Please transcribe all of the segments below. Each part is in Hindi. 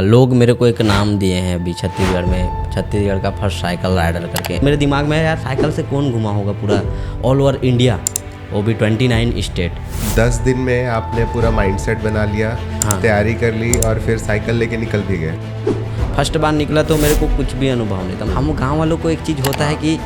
लोग मेरे को एक नाम दिए हैं अभी छत्तीसगढ़ में, छत्तीसगढ़ का फर्स्ट साइकिल राइडर करके। मेरे दिमाग में है यार साइकिल से कौन घुमा होगा पूरा ऑल ओवर इंडिया, वो भी 29 स्टेट। 10 दिन में आपने पूरा माइंडसेट बना लिया, तैयारी कर ली और फिर साइकिल लेके निकल भी गए। फर्स्ट बार निकला तो मेरे को कुछ भी अनुभव नहीं था। हम गांव वालों को एक चीज़ होता है कि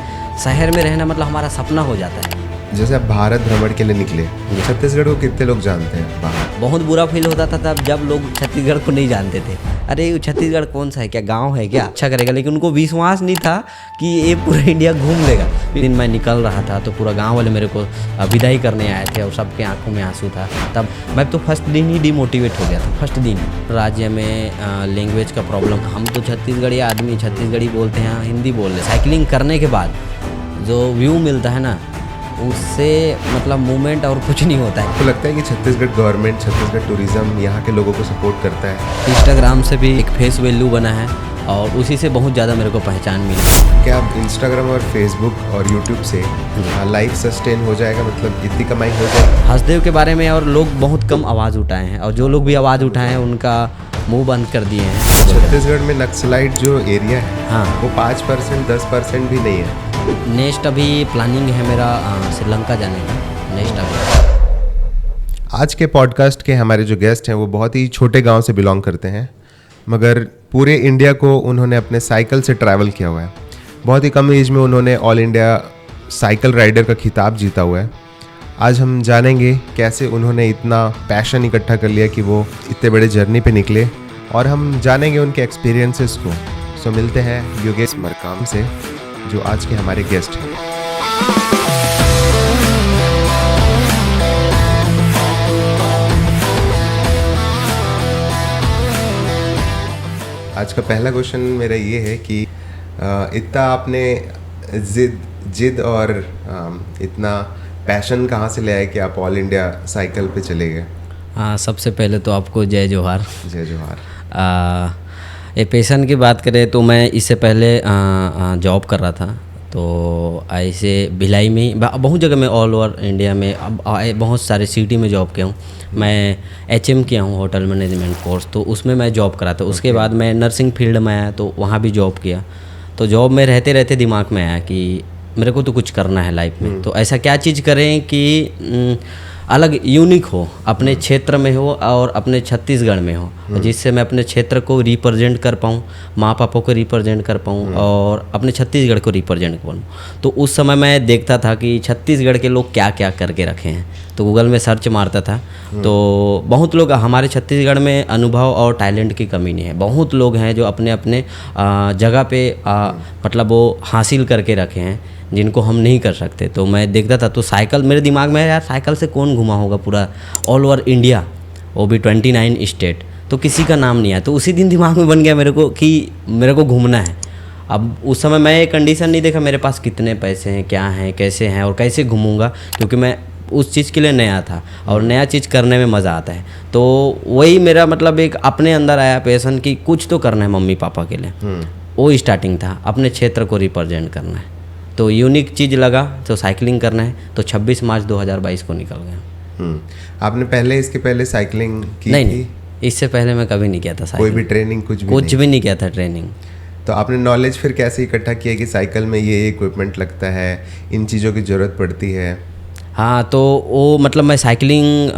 शहर में रहना मतलब हमारा सपना हो जाता है। जैसे आप भारत भ्रमण के लिए निकले, छत्तीसगढ़ को कितने लोग जानते हैं बाहर? बहुत बुरा फील होता था तब जब लोग छत्तीसगढ़ को नहीं जानते थे। अरे ये छत्तीसगढ़ कौन सा है, क्या गांव है क्या, अच्छा करेगा, लेकिन उनको विश्वास नहीं था कि ये पूरा इंडिया घूम लेगा। दिन मैं निकल रहा था तो पूरा गांव वाले मेरे को विदाई करने आए थे और सबके आंखों में आंसू था। तब मैं तो फर्स्ट दिन ही डिमोटिवेट हो गया था। फर्स्ट दिन राज्य में लैंग्वेज का प्रॉब्लम, हम तो छत्तीसगढ़ी आदमी छत्तीसगढ़ी बोलते हैं, हिंदी बोल रहे। साइकिलिंग करने के बाद जो व्यू मिलता है ना, उससे मतलब मूवमेंट और कुछ नहीं होता है। तो लगता है कि छत्तीसगढ़ गवर्नमेंट, छत्तीसगढ़ टूरिज्म यहाँ के लोगों को सपोर्ट करता है। इंस्टाग्राम से भी एक फेस वैल्यू बना है और उसी से बहुत ज़्यादा मेरे को पहचान मिली। क्या आप इंस्टाग्राम और फेसबुक और यूट्यूब से लाइफ सस्टेन हो जाएगा, मतलब इतनी कमाई हो जाएगी? हसदेव के बारे में और लोग बहुत कम आवाज़ उठाए हैं और जो लोग भी आवाज़ उठाए हैं उनका मुंह बंद कर दिए हैं। छत्तीसगढ़ में नक्सलाइट जो एरिया है, हाँ, वो 5% 10% भी नहीं है। नेक्स्ट अभी प्लानिंग है मेरा श्रीलंका जाने का। नेक्स्ट अभी आज के पॉडकास्ट के हमारे जो गेस्ट हैं वो बहुत ही छोटे गांव से बिलोंग करते हैं, मगर पूरे इंडिया को उन्होंने अपने साइकिल से ट्रैवल किया हुआ है। बहुत ही कम एज में उन्होंने ऑल इंडिया साइकिल राइडर का खिताब जीता हुआ है। आज हम जानेंगे कैसे उन्होंने इतना पैशन इकट्ठा कर लिया कि वो इतने बड़े जर्नी पे निकले, और हम जानेंगे उनके एक्सपीरियंसेस को। सो मिलते हैं योगेश मरकाम से, जो आज के हमारे गेस्ट हैं। आज का पहला क्वेश्चन मेरा ये है कि इतना आपने जिद और इतना पैशन कहाँ से ले आए कि आप ऑल इंडिया साइकिल पे चले गए? हाँ, सबसे पहले तो आपको जय जोहार। जय जोहार। ये पैशन की बात करें तो मैं इससे पहले जॉब कर रहा था, तो ऐसे भिलाई में बहुत जगह में ऑल ओवर इंडिया में अब बहुत सारे सिटी में जॉब किया हूँ। मैं HM किया हूँ, होटल मैनेजमेंट कोर्स, तो उसमें मैं जॉब करा था। उसके बाद मैं नर्सिंग फील्ड में आया तो वहाँ भी जॉब किया। तो जॉब में रहते रहते दिमाग में आया कि मेरे को तो कुछ करना है लाइफ में, तो ऐसा क्या चीज़ करें कि अलग यूनिक हो, अपने क्षेत्र में हो और अपने छत्तीसगढ़ में हो, जिससे मैं अपने क्षेत्र को रिप्रेजेंट कर पाऊँ, माँ पापा को रिप्रेजेंट कर पाऊँ और अपने छत्तीसगढ़ को रिप्रेजेंट कर पाऊँ। तो उस समय मैं देखता था कि छत्तीसगढ़ के लोग क्या क्या करके रखे हैं, तो गूगल में सर्च मारता था। तो बहुत लोग, हमारे छत्तीसगढ़ में अनुभव और टैलेंट की कमी नहीं है। बहुत लोग हैं जो अपने अपने जगह पे मतलब वो हासिल करके रखे हैं जिनको हम नहीं कर सकते। तो मैं देखता था, तो साइकिल मेरे दिमाग में है यार साइकिल से कौन घुमा होगा पूरा ऑल ओवर इंडिया, वो भी 29 स्टेट, तो किसी का नाम नहीं आया। तो उसी दिन दिमाग में बन गया मेरे को कि मेरे को घूमना है। अब उस समय मैं ये कंडीशन नहीं देखा मेरे पास कितने पैसे हैं, क्या हैं, कैसे हैं और कैसे घूमूंगा, क्योंकि मैं उस चीज़ के लिए नया था और नया चीज़ करने में मज़ा आता है। तो वही मेरा मतलब एक अपने अंदर आया पैशन कि कुछ तो करना है मम्मी पापा के लिए। वो स्टार्टिंग था, अपने क्षेत्र को रिप्रेजेंट करना है। तो यूनिक चीज़ लगा तो साइकिलिंग करना है, तो 26 मार्च 2022 को निकल गया। आपने पहले इसके पहले साइकिलिंग की? नहीं, इससे पहले मैं कभी नहीं किया था साइकिलिंग। कोई भी ट्रेनिंग कुछ भी नहीं किया था ट्रेनिंग। तो आपने नॉलेज फिर कैसे इकट्ठा किया कि साइकिल में ये इक्विपमेंट लगता है, इन चीज़ों की ज़रूरत पड़ती है? हाँ, तो वो मतलब मैं साइकिलिंग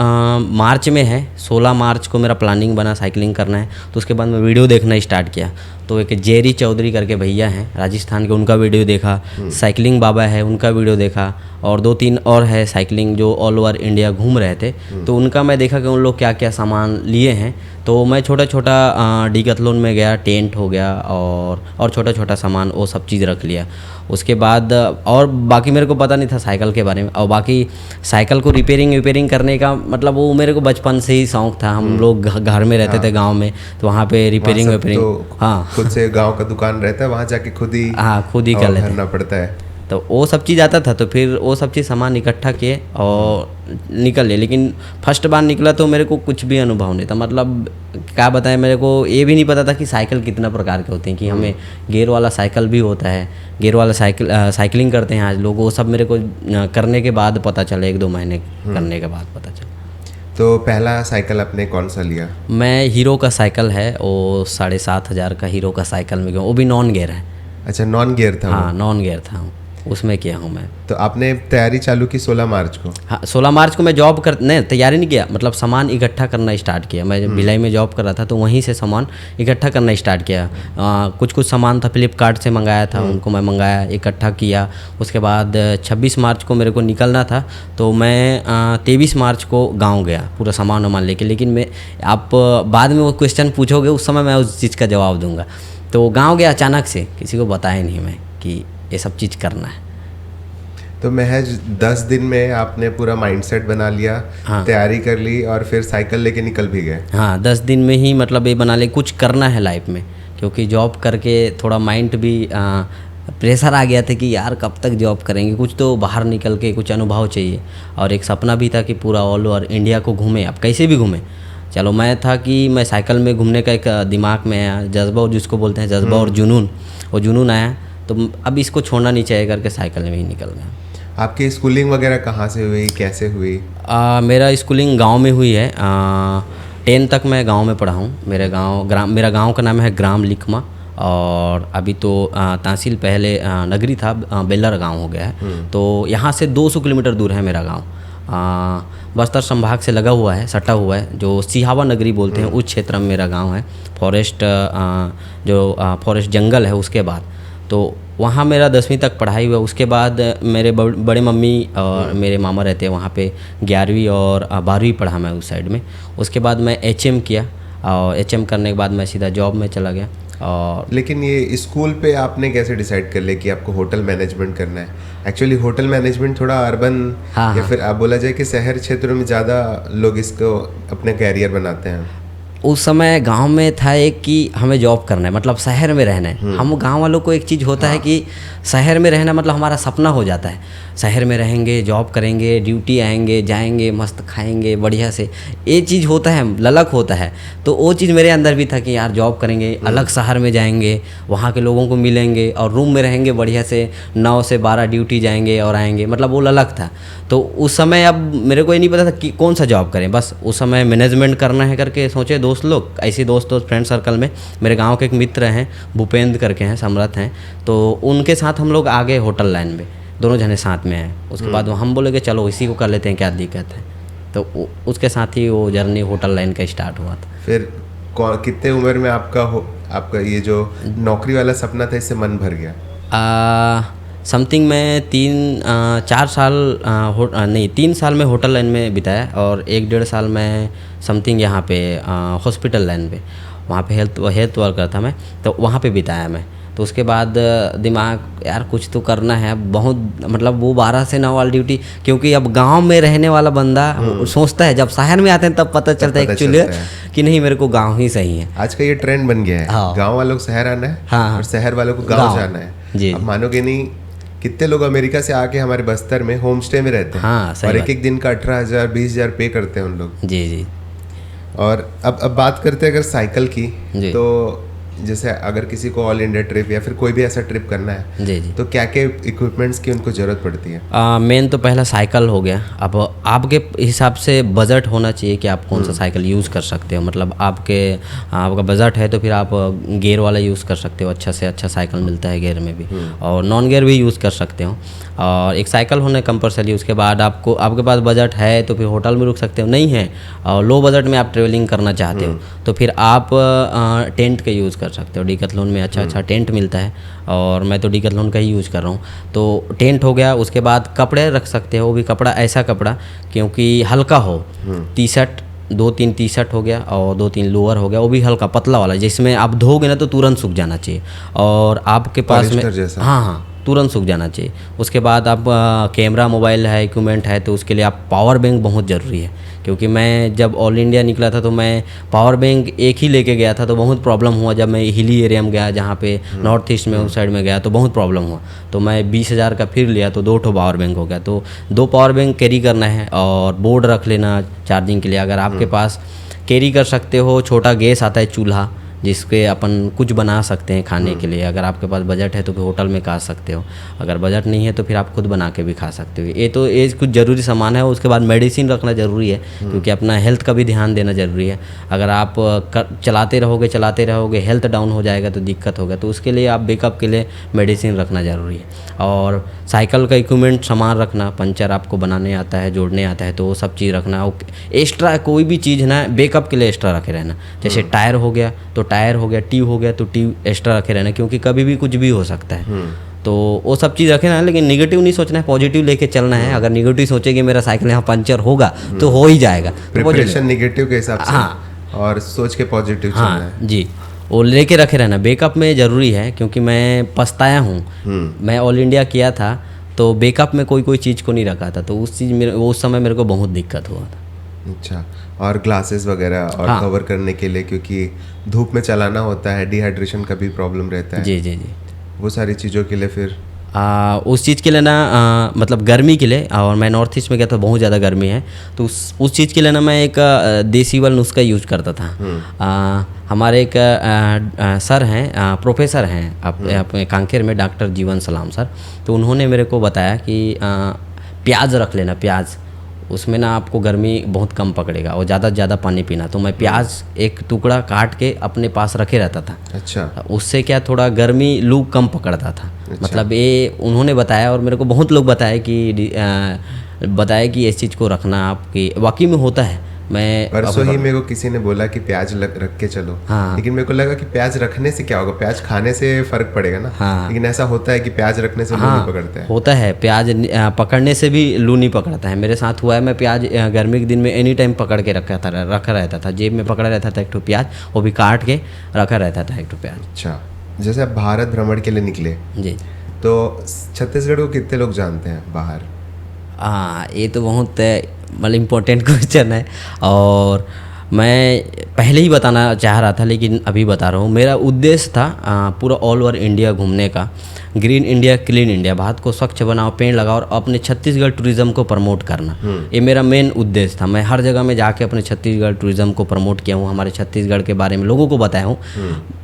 मार्च में है, 16 मार्च को मेरा प्लानिंग बना साइकिलिंग करना है। तो उसके बाद मैं वीडियो देखना स्टार्ट किया, तो एक जेरी चौधरी करके भैया हैं राजस्थान के, उनका वीडियो देखा। साइकिलिंग बाबा है, उनका वीडियो देखा, और 2-3 और है साइकिलिंग जो ऑल ओवर इंडिया घूम रहे थे, तो उनका मैं देखा कि उन लोग क्या क्या सामान लिए हैं। तो मैं छोटा छोटा डिकैथलॉन में गया, टेंट हो गया और छोटा छोटा सामान वो सब चीज़ रख लिया। उसके बाद और बाकी मेरे को पता नहीं था साइकिल के बारे में, और बाकी साइकिल को रिपेयरिंग करने का मतलब वो मेरे को बचपन से ही शौक़ था। हम लोग घर में रहते थे गाँव में, तो वहाँ पे रिपेयरिंग हाँ, खुद से गांव का दुकान रहता है, वहाँ जाके खुद ही कर लेते करना पड़ता है। तो वो सब चीज़ आता था, तो फिर वो सब चीज़ सामान इकट्ठा किए और निकल लिए। लेकिन फर्स्ट बार निकला तो मेरे को कुछ भी अनुभव नहीं था। मतलब क्या बताएं, मेरे को ये भी नहीं पता था कि साइकिल कितना प्रकार के होते हैं, कि हमें गियर वाला साइकिल भी होता है, गियर वाला साइकिलिंग करते हैं आज लोग। वो सब मेरे को करने के बाद पता चला, 1-2 महीने करने के बाद पता चला। तो पहला साइकिल आपने कौन सा लिया? मैं हीरो का साइकिल है वो 7,500 का हीरो का साइकिल में गया, वो भी नॉन गियर है। अच्छा, नॉन गियर था हाँ वो। नॉन गियर था, उसमें किया हूँ मैं। तो आपने तैयारी चालू की 16 मार्च को? हाँ 16 मार्च को मैं जॉब कर नहीं तैयारी नहीं किया, मतलब सामान इकट्ठा करना स्टार्ट किया। मैं जब भिलाई में जॉब कर रहा था तो वहीं से सामान इकट्ठा करना स्टार्ट किया। कुछ कुछ सामान था फ्लिपकार्ट से मंगाया था, उनको मैं मंगाया, इकट्ठा किया। उसके बाद 26 मार्च को मेरे को निकलना था, तो मैं 23 मार्च को गाँव गया पूरा सामान वामान लेके। लेकिन मैं आप बाद में वो क्वेश्चन पूछोगे उस समय मैं उस चीज़ का जवाब दूंगा। तो गाँव गया अचानक से, किसी को बताया नहीं मैं कि ये सब चीज़ करना है। तो महज 10 दिन में आपने पूरा माइंडसेट बना लिया, तैयारी कर ली और फिर साइकिल लेके निकल भी गए? हाँ 10 दिन में ही मतलब ये बना ले कुछ करना है लाइफ में, क्योंकि जॉब करके थोड़ा माइंड भी प्रेशर आ गया था कि यार कब तक जॉब करेंगे, कुछ तो बाहर निकल के कुछ अनुभव चाहिए। और एक सपना भी था कि पूरा ऑल ओवर इंडिया को घूमें, अब कैसे भी घूमें। चलो मैं था कि मैं साइकिल में घूमने का एक दिमाग में आया, जज्बा और जिसको बोलते हैं जज्बा और जुनून, वो जुनून आया। तो अब इसको छोड़ना नहीं चाहिए करके साइकिल में ही निकल गया। आपकी स्कूलिंग वगैरह कहाँ से हुई, कैसे हुई? मेरा स्कूलिंग गांव में हुई है। 10 तक मैं गांव में पढ़ा हूँ। मेरा गांव का नाम है ग्राम लिखमा, और अभी तो तहसील पहले नगरी था, बेलर गांव हो गया है। तो यहाँ से 200 किलोमीटर दूर है मेरा गांव। बस्तर संभाग से लगा हुआ है, सटा हुआ है, जो सिहावा नगरी बोलते हैं, उस क्षेत्र में मेरा गांव है। फॉरेस्ट जंगल है उसके बाद। तो वहाँ मेरा 10वीं तक पढ़ाई हुआ। उसके बाद मेरे बड़े मम्मी और मेरे मामा रहते हैं वहाँ पे, 11वीं और 12वीं पढ़ा मैं उस साइड में। उसके बाद मैं HM किया, और HM करने के बाद मैं सीधा जॉब में चला गया। और लेकिन ये स्कूल पे आपने कैसे डिसाइड कर लिया कि आपको होटल मैनेजमेंट करना है? एक्चुअली होटल मैनेजमेंट थोड़ा अर्बन या फिर आप बोला जाए कि शहर क्षेत्रों में ज़्यादा लोग इसको अपने कैरियर बनाते हैं। उस समय गांव में था एक कि हमें जॉब करना है, मतलब शहर में रहना है। हम गांव वालों को एक चीज़ होता है कि शहर में रहना मतलब हमारा सपना हो जाता है। शहर में रहेंगे, जॉब करेंगे, ड्यूटी आएंगे, जाएंगे, मस्त खाएंगे बढ़िया से, ये चीज़ होता है, ललक होता है। तो वो चीज़ मेरे अंदर भी था कि यार जॉब करेंगे, अलग शहर में जाएंगे, वहाँ के लोगों को मिलेंगे और रूम में रहेंगे बढ़िया से, 9 से 12 ड्यूटी जाएंगे और आएंगे, मतलब वो ललक था। तो उस समय अब मेरे को ये नहीं पता था कि कौन सा जॉब करें, बस उस समय मैनेजमेंट करना है करके सोचे दोस्त लोग, ऐसे दोस्त फ्रेंड सर्कल में। मेरे गांव के एक मित्र हैं, भूपेंद्र करके हैं, समरथ हैं, तो उनके साथ हम लोग आ गए होटल लाइन में, दोनों जने साथ में हैं। उसके बाद हम बोले कि चलो इसी को कर लेते हैं, क्या दिक्कत है। तो उसके साथ ही वो जर्नी होटल लाइन का स्टार्ट हुआ था। फिर कितने उम्र में आपका ये जो नौकरी वाला सपना था इससे मन भर गया? समथिंग मैं 3 साल में होटल लाइन में बिताया, और 1-1.5 साल मैं समथिंग यहाँ पे हॉस्पिटल लाइन पे, वहाँ पे हेल्थ वर्कर था मैं, तो वहाँ पे बिताया मैं। तो उसके बाद दिमाग यार कुछ तो करना है बहुत, मतलब वो 12 से 9 वाली ड्यूटी, क्योंकि अब गांव में रहने वाला बंदा सोचता है, जब शहर में आते हैं तब पता चलता है एक्चुअली कि नहीं मेरे को गांव ही सही है। आज का ये ट्रेंड बन गया है। हाँ। गाँव वालों को शहर आना है, हाँ। और शहर वालों को गाँव जाना है जी। अब मानोगे नहीं, कितने लोग अमेरिका से आके हमारे बस्तर में होम स्टे में रहते हैं। हाँ, और एक दिन का 18,000 20,000 पे करते हैं उन लोग। जी। और अब बात करते हैं अगर साइकिल की, तो जैसे अगर किसी को ऑल इंडिया ट्रिप या फिर कोई भी ऐसा ट्रिप करना है जी, तो क्या क्या इक्विपमेंट्स की उनको ज़रूरत पड़ती है? मेन तो पहला साइकिल हो गया। अब आपके हिसाब से बजट होना चाहिए कि आप कौन सा साइकिल यूज़ कर सकते हो, मतलब आपका बजट है तो फिर आप गियर वाला यूज़ कर सकते हो, अच्छा से अच्छा साइकिल मिलता है गियर में भी, और नॉन गियर भी यूज़ कर सकते हो। और एक साइकिल होना कंपलसरी। उसके बाद आपके पास बजट है तो फिर होटल में रुक सकते हो, नहीं है और लो बजट में आप ट्रेवलिंग करना चाहते हो तो फिर आप टेंट का यूज़ कर सकते हो। डिकैथलॉन में अच्छा टेंट मिलता है, और मैं तो डिकैथलॉन का ही यूज़ कर रहा हूँ। तो टेंट हो गया। उसके बाद कपड़े रख सकते हो, वो भी कपड़ा ऐसा कपड़ा क्योंकि हल्का हो, टी-शर्ट 2-3 टी-शर्ट हो गया और 2-3 लोअर हो गया, वो भी हल्का पतला वाला, जिसमें आप धोगे ना तो तुरंत सूख जाना चाहिए, और आपके पास में हाँ तुरंत सूख जाना चाहिए। उसके बाद आप कैमरा मोबाइल है, इक्विपमेंट है, तो उसके लिए आप पावर बैंक बहुत ज़रूरी है, क्योंकि मैं जब ऑल इंडिया निकला था तो मैं पावर बैंक एक ही लेके गया था, तो बहुत प्रॉब्लम हुआ। जब मैं हिली एरिया में गया, जहाँ पे नॉर्थ ईस्ट में उस साइड में गया, तो बहुत प्रॉब्लम हुआ। तो मैं 20,000 का फिर लिया, तो 2 पावर बैंक हो गया। तो 2 पावर बैंक कैरी करना है, और बोर्ड रख लेना चार्जिंग के लिए। अगर आपके पास कैरी कर सकते हो, छोटा गैस आता है चूल्हा जिसके अपन कुछ बना सकते हैं खाने के लिए। अगर आपके पास बजट है तो फिर होटल में खा सकते हो, अगर बजट नहीं है तो फिर आप खुद बना के भी खा सकते हो। ये कुछ ज़रूरी सामान है। उसके बाद मेडिसिन रखना ज़रूरी है, क्योंकि अपना हेल्थ का भी ध्यान देना ज़रूरी है। अगर आप चलाते रहोगे हेल्थ डाउन हो जाएगा तो दिक्कत होगा। तो उसके लिए आप बैकअप के लिए मेडिसिन रखना ज़रूरी है। और साइकिल का इक्विपमेंट सामान रखना, पंचर आपको बनाने आता है, जोड़ने आता है, तो वो सब चीज़ रखना। एक्स्ट्रा कोई भी चीज़ ना बैकअप के लिए एक्स्ट्रा रखे रहना। जैसे टायर हो गया तो टायर हो गया, ट्यूब हो गया तो ट्यूब एक्स्ट्रा रखे रहना, क्योंकि कभी भी कुछ भी हो सकता है। तो वो सब चीज़ रखे ना, लेकिन निगेटिव नहीं सोचना है, पॉजिटिव लेके चलना है। अगर निगेटिव सोचेंगे मेरा साइकिल यहाँ पंचर होगा तो हो ही जाएगा। प्रिपरेशन निगेटिव के हिसाब से और सोच के पॉजिटिव चलना है जी, वो लेके रखे रहना बैकअप में ज़रूरी है। क्योंकि मैं पछताया हूँ, मैं ऑल इंडिया किया था तो बैकअप में कोई चीज़ को नहीं रखा था, तो उस समय मेरे को बहुत दिक्कत हुआ था। अच्छा, और ग्लासेस वगैरह और कवर करने के लिए, क्योंकि धूप में चलाना होता है, डिहाइड्रेशन का भी प्रॉब्लम रहता है। जी, वो सारी चीज़ों के लिए फिर उस चीज़ के लिए ना मतलब गर्मी के लिए, और मैं नॉर्थ ईस्ट में गया था, बहुत ज़्यादा गर्मी है, तो उस चीज़ के लिए ना मैं एक देसी वाला नुस्खा यूज करता था। हमारे एक सर हैं, प्रोफेसर हैं अपने कांकेर में, डॉक्टर जीवन सलाम सर। तो उन्होंने मेरे को बताया कि प्याज रख लेना, प्याज उसमें ना आपको गर्मी बहुत कम पकड़ेगा, और ज़्यादा से ज़्यादा पानी पीना। तो मैं प्याज एक टुकड़ा काट के अपने पास रखे रहता था। अच्छा, उससे क्या थोड़ा गर्मी लू कम पकड़ता था। अच्छा। मतलब ये उन्होंने बताया, और मेरे को बहुत लोग बताया कि इस चीज़ को रखना आपकी वाकई में होता है। मैं परसों ही मेरे को किसी ने बोला कि प्याज रख के चलो। हाँ। लेकिन मेरे को लगा कि प्याज रखने से क्या होगा, प्याज खाने से फर्क पड़ेगा ना। हाँ। लेकिन ऐसा होता है कि प्याज रखने से लू नहीं पकड़ता है। होता है, प्याज पकड़ने से भी लू नहीं पकड़ता है। मेरे साथ हुआ है, मैं प्याज गर्मी के दिन में एनी टाइम पकड़ के रखा रहता था, जेब में पकड़ा रहता था एक ठो प्याज, वो भी काट के रखा रहता था एक ठो प्याज। अच्छा, जैसे आप भारत भ्रमण के लिए निकले जी, तो छत्तीसगढ़ को कितने लोग जानते हैं बाहर? ये तो बहुत मतलब इम्पोर्टेंट क्वेश्चन है, और मैं पहले ही बताना चाह रहा था लेकिन अभी बता रहा हूँ। मेरा उद्देश्य था पूरा ऑल ओवर इंडिया घूमने का। Green India clean India, Bharat को स्वच्छ बनाओ, पेड़ लगाओ और अपने छत्तीसगढ़ टूरिज़्म को प्रमोट करना, ये मेरा मेन उद्देश्य था। मैं हर जगह में जाके अपने छत्तीसगढ़ टूरिज़्म को प्रमोट किया हूँ, हमारे छत्तीसगढ़ के बारे में लोगों को बताया हूँ।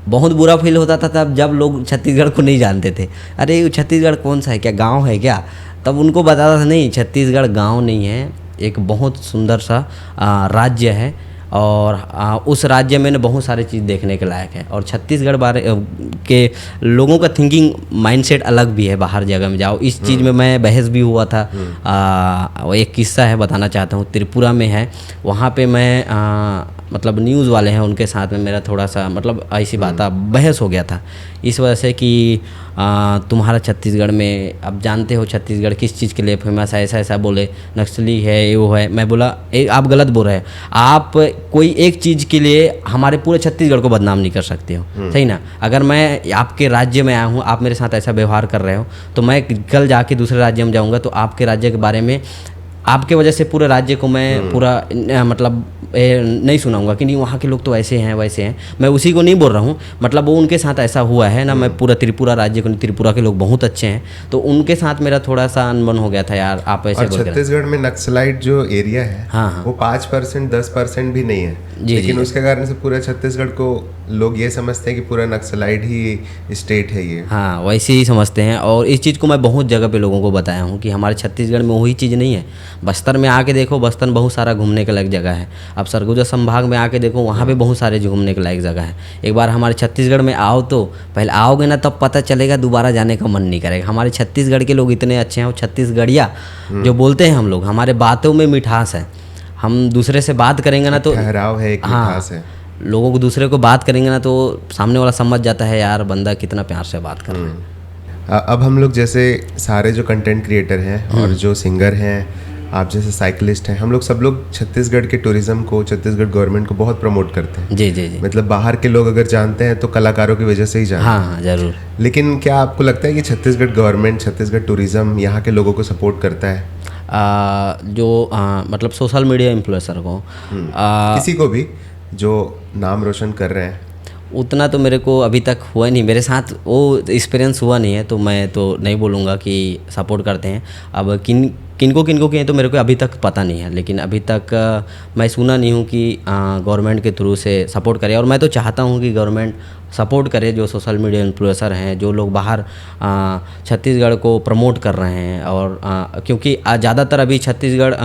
बहुत बुरा फील होता था तब जब लोग छत्तीसगढ़ को नहीं जानते थे। अरे छत्तीसगढ़ कौन सा है, क्या गाँव है क्या? तब उनको बताता था नहीं, छत्तीसगढ़ गाँव नहीं है, एक बहुत सुंदर सा राज्य है, और उस राज्य में ना बहुत सारी चीज़ देखने के लायक है। और छत्तीसगढ़ बारे के लोगों का थिंकिंग माइंडसेट अलग भी है, बाहर जगह में जाओ। इस चीज़ में मैं बहस भी हुआ था। एक किस्सा है, बताना चाहता हूँ। त्रिपुरा में है, वहाँ पे मैं मतलब न्यूज़ वाले हैं, उनके साथ में मेरा थोड़ा सा मतलब ऐसी बात बहस हो गया था, इस वजह से कि तुम्हारा छत्तीसगढ़ में, अब जानते हो छत्तीसगढ़ किस चीज़ के लिए फेमस है, ऐसा बोले, नक्सली है, ये वो है। मैं बोला आप गलत बोल रहे हैं, आप कोई एक चीज़ के लिए हमारे पूरे छत्तीसगढ़ को बदनाम नहीं कर सकते हो, सही ना? अगर मैं आपके राज्य में आया हूँ, आप मेरे साथ ऐसा व्यवहार कर रहे हो, तो मैं कल जाके दूसरे राज्य में जाऊँगा तो आपके राज्य के बारे में, आपके वजह से पूरे राज्य को मैं पूरा मतलब नहीं सुनाऊंगा कि नहीं वहाँ के लोग तो ऐसे हैं वैसे हैं। मैं उसी को नहीं बोल रहा हूँ, मतलब वो उनके साथ ऐसा हुआ है ना। मैं पूरा त्रिपुरा राज्य को, त्रिपुरा के लोग बहुत अच्छे हैं, तो उनके साथ मेरा थोड़ा सा अनबन हो गया था, यार आप ऐसे बोल रहे हैं। छत्तीसगढ़ में नक्सलाइट जो एरिया है, हाँ, वो 5% 10% भी नहीं है, लेकिन उसके कारण से पूरा छत्तीसगढ़ को लोग ये समझते हैं कि पूरा नक्सलाइट ही स्टेट है ये। हाँ, वैसे ही समझते हैं। और इस चीज़ को मैं बहुत जगह पे लोगों को बताया हूँ कि हमारे छत्तीसगढ़ में वही चीज़ नहीं है। बस्तर में आके देखो, बस्तर में बहुत सारा घूमने के लायक जगह है। अब सरगुजा संभाग में आके देखो, वहाँ पे बहुत सारे घूमने के लायक जगह है। एक बार हमारे छत्तीसगढ़ में आओ, तो पहले आओगे ना तब पता चलेगा, दोबारा जाने का मन नहीं करेगा। हमारे छत्तीसगढ़ के लोग इतने अच्छे हैं, और छत्तीसगढ़िया जो बोलते हैं हम लोग, हमारे बातों में मिठास है। हम दूसरे से बात करेंगे ना तो ठहराव है, एक मिठास है। लोगों को दूसरे को बात करेंगे ना तो सामने वाला समझ जाता है, यार बंदा कितना प्यार से बात कर रहा है। अब हम लोग जैसे सारे जो कंटेंट क्रिएटर हैं और जो सिंगर हैं, आप जैसे साइकिलिस्ट हैं, हम लोग सब लोग छत्तीसगढ़ के टूरिज्म को, छत्तीसगढ़ गवर्नमेंट को बहुत प्रमोट करते हैं। जी जी जी, मतलब बाहर के लोग अगर जानते हैं तो कलाकारों की वजह से ही जानते हैं। हाँ ज़रूर। लेकिन क्या आपको लगता है कि छत्तीसगढ़ गवर्नमेंट, छत्तीसगढ़ टूरिज्म यहाँ के लोगों को सपोर्ट करता है? मतलब सोशल मीडिया इन्फ्लुएंसर को, किसी को भी जो नाम रोशन कर रहे हैं, उतना तो मेरे को अभी तक हुआ नहीं, मेरे साथ वो एक्सपीरियंस हुआ नहीं है, तो मैं तो नहीं बोलूँगा कि सपोर्ट करते हैं। अब किनको किए तो मेरे को अभी तक पता नहीं है, लेकिन अभी तक मैं सुना नहीं हूँ कि गवर्नमेंट के थ्रू से सपोर्ट करे। और मैं तो चाहता हूँ कि गवर्नमेंट सपोर्ट करे जो सोशल मीडिया इन्फ्लुएंसर हैं, जो लोग बाहर छत्तीसगढ़ को प्रमोट कर रहे हैं। और क्योंकि ज़्यादातर अभी छत्तीसगढ़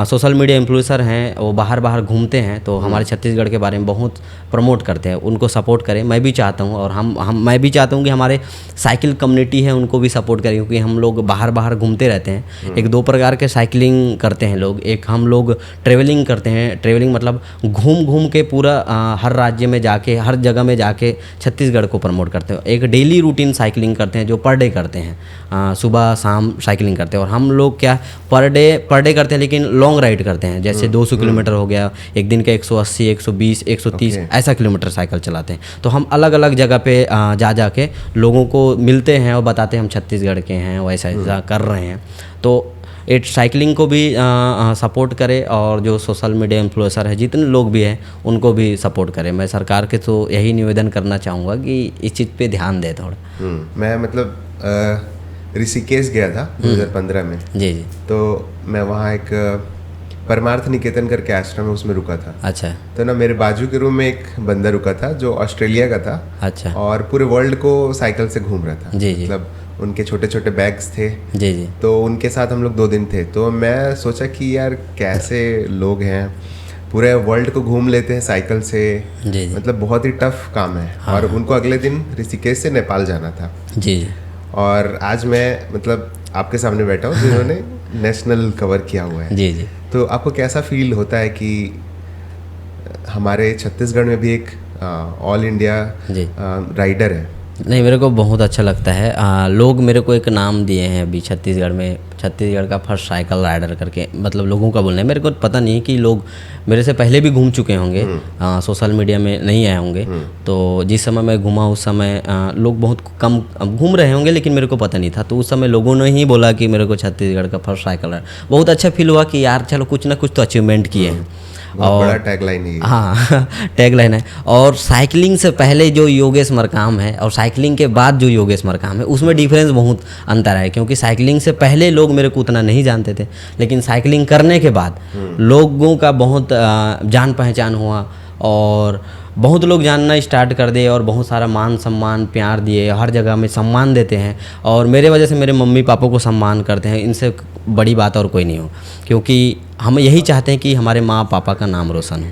सोशल मीडिया इन्फ्लुएंसर हैं, वो बाहर घूमते हैं, तो हमारे छत्तीसगढ़ के बारे में बहुत प्रमोट करते हैं। उनको सपोर्ट करें, मैं भी चाहता हूँ। और मैं भी चाहता हूँ कि हमारे साइकिल कम्युनिटी है उनको भी सपोर्ट करें, क्योंकि हम लोग बाहर घूमते रहते हैं। एक दो प्रकार के साइकिलिंग करते हैं लोग। एक हम लोग ट्रेवलिंग करते हैं, ट्रेवलिंग मतलब घूम के पूरा हर राज्य में जाके, हर जगह में जाके छत्तीसगढ़ को प्रमोट करते हैं। एक डेली रूटीन साइकिलिंग करते हैं जो पर डे करते हैं, सुबह शाम साइकिलिंग करते हैं। और हम लोग क्या पर डे करते हैं, लेकिन लॉन्ग राइड करते हैं, जैसे 200 किलोमीटर हो गया, एक दिन का 180, 120, 130 ऐसा किलोमीटर साइकिल चलाते हैं। तो हम अलग अलग जगह पे जा के लोगों को मिलते हैं और बताते हैं हम छत्तीसगढ़ के हैं, वैसा ऐसा कर रहे हैं। तो एक साइकिलिंग को भी सपोर्ट करे, और जो सोशल मीडिया इन्फ्लुएंसर है जितने लोग भी हैं उनको भी सपोर्ट करें। मैं सरकार के तो यही निवेदन करना चाहूँगा कि इस चीज़ पे ध्यान दे थोड़ा। मैं मतलब ऋषिकेश गया था 2015 में। जी। तो मैं वहाँ एक परमार्थ निकेतन करके आश्रम है, उसमें रुका था। अच्छा। तो ना मेरे बाजू के रूम में एक बंदा रुका था जो ऑस्ट्रेलिया का था। अच्छा। और पूरे वर्ल्ड को साइकिल से घूम रहा था। जी। मतलब उनके छोटे छोटे बैग्स थे। जी। तो उनके साथ हम लोग 2 दिन थे। तो मैं सोचा कि यार कैसे लोग हैं, पूरे वर्ल्ड को घूम लेते हैं साइकिल से। जी। मतलब बहुत ही टफ काम है। हाँ। और उनको अगले दिन ऋषिकेश से नेपाल जाना था। जी। और आज मैं मतलब आपके सामने बैठा हूँ जिन्होंने नेशनल कवर किया हुआ है। जी। तो आपको कैसा फील होता है कि हमारे छत्तीसगढ़ में भी एक ऑल इंडिया राइडर है? नहीं, मेरे को बहुत अच्छा लगता है। लोग मेरे को एक नाम दिए हैं अभी छत्तीसगढ़ में, छत्तीसगढ़ का फर्स्ट साइकिल राइडर करके। मतलब लोगों का बोलना है, मेरे को पता नहीं कि लोग मेरे से पहले भी घूम चुके होंगे, सोशल मीडिया में नहीं आए होंगे। तो जिस समय मैं घूमा उस समय लोग बहुत कम घूम रहे होंगे, लेकिन मेरे को पता नहीं था। तो उस समय लोगों ने ही बोला कि मेरे को छत्तीसगढ़ का फर्स्ट साइकिल राइडर। बहुत अच्छा फील हुआ कि यार चलो कुछ ना कुछ तो अचीवमेंट किए हैं। और बड़ा टैगलाइन है। हाँ टैगलाइन है। और साइकिलिंग से पहले जो योगेश मरकाम है और साइकिलिंग के बाद जो योगेश मरकाम है, उसमें डिफरेंस बहुत अंतर है। क्योंकि साइकिलिंग से पहले लोग मेरे को उतना नहीं जानते थे, लेकिन साइकिलिंग करने के बाद लोगों का बहुत जान पहचान हुआ, और बहुत लोग जानना स्टार्ट कर दिए, और बहुत सारा मान सम्मान प्यार दिए, हर जगह में सम्मान देते हैं। और मेरे वजह से मेरे मम्मी पापा को सम्मान करते हैं। इनसे बड़ी बात और कोई नहीं हो, क्योंकि हम यही चाहते हैं कि हमारे माँ पापा का नाम रोशन हो।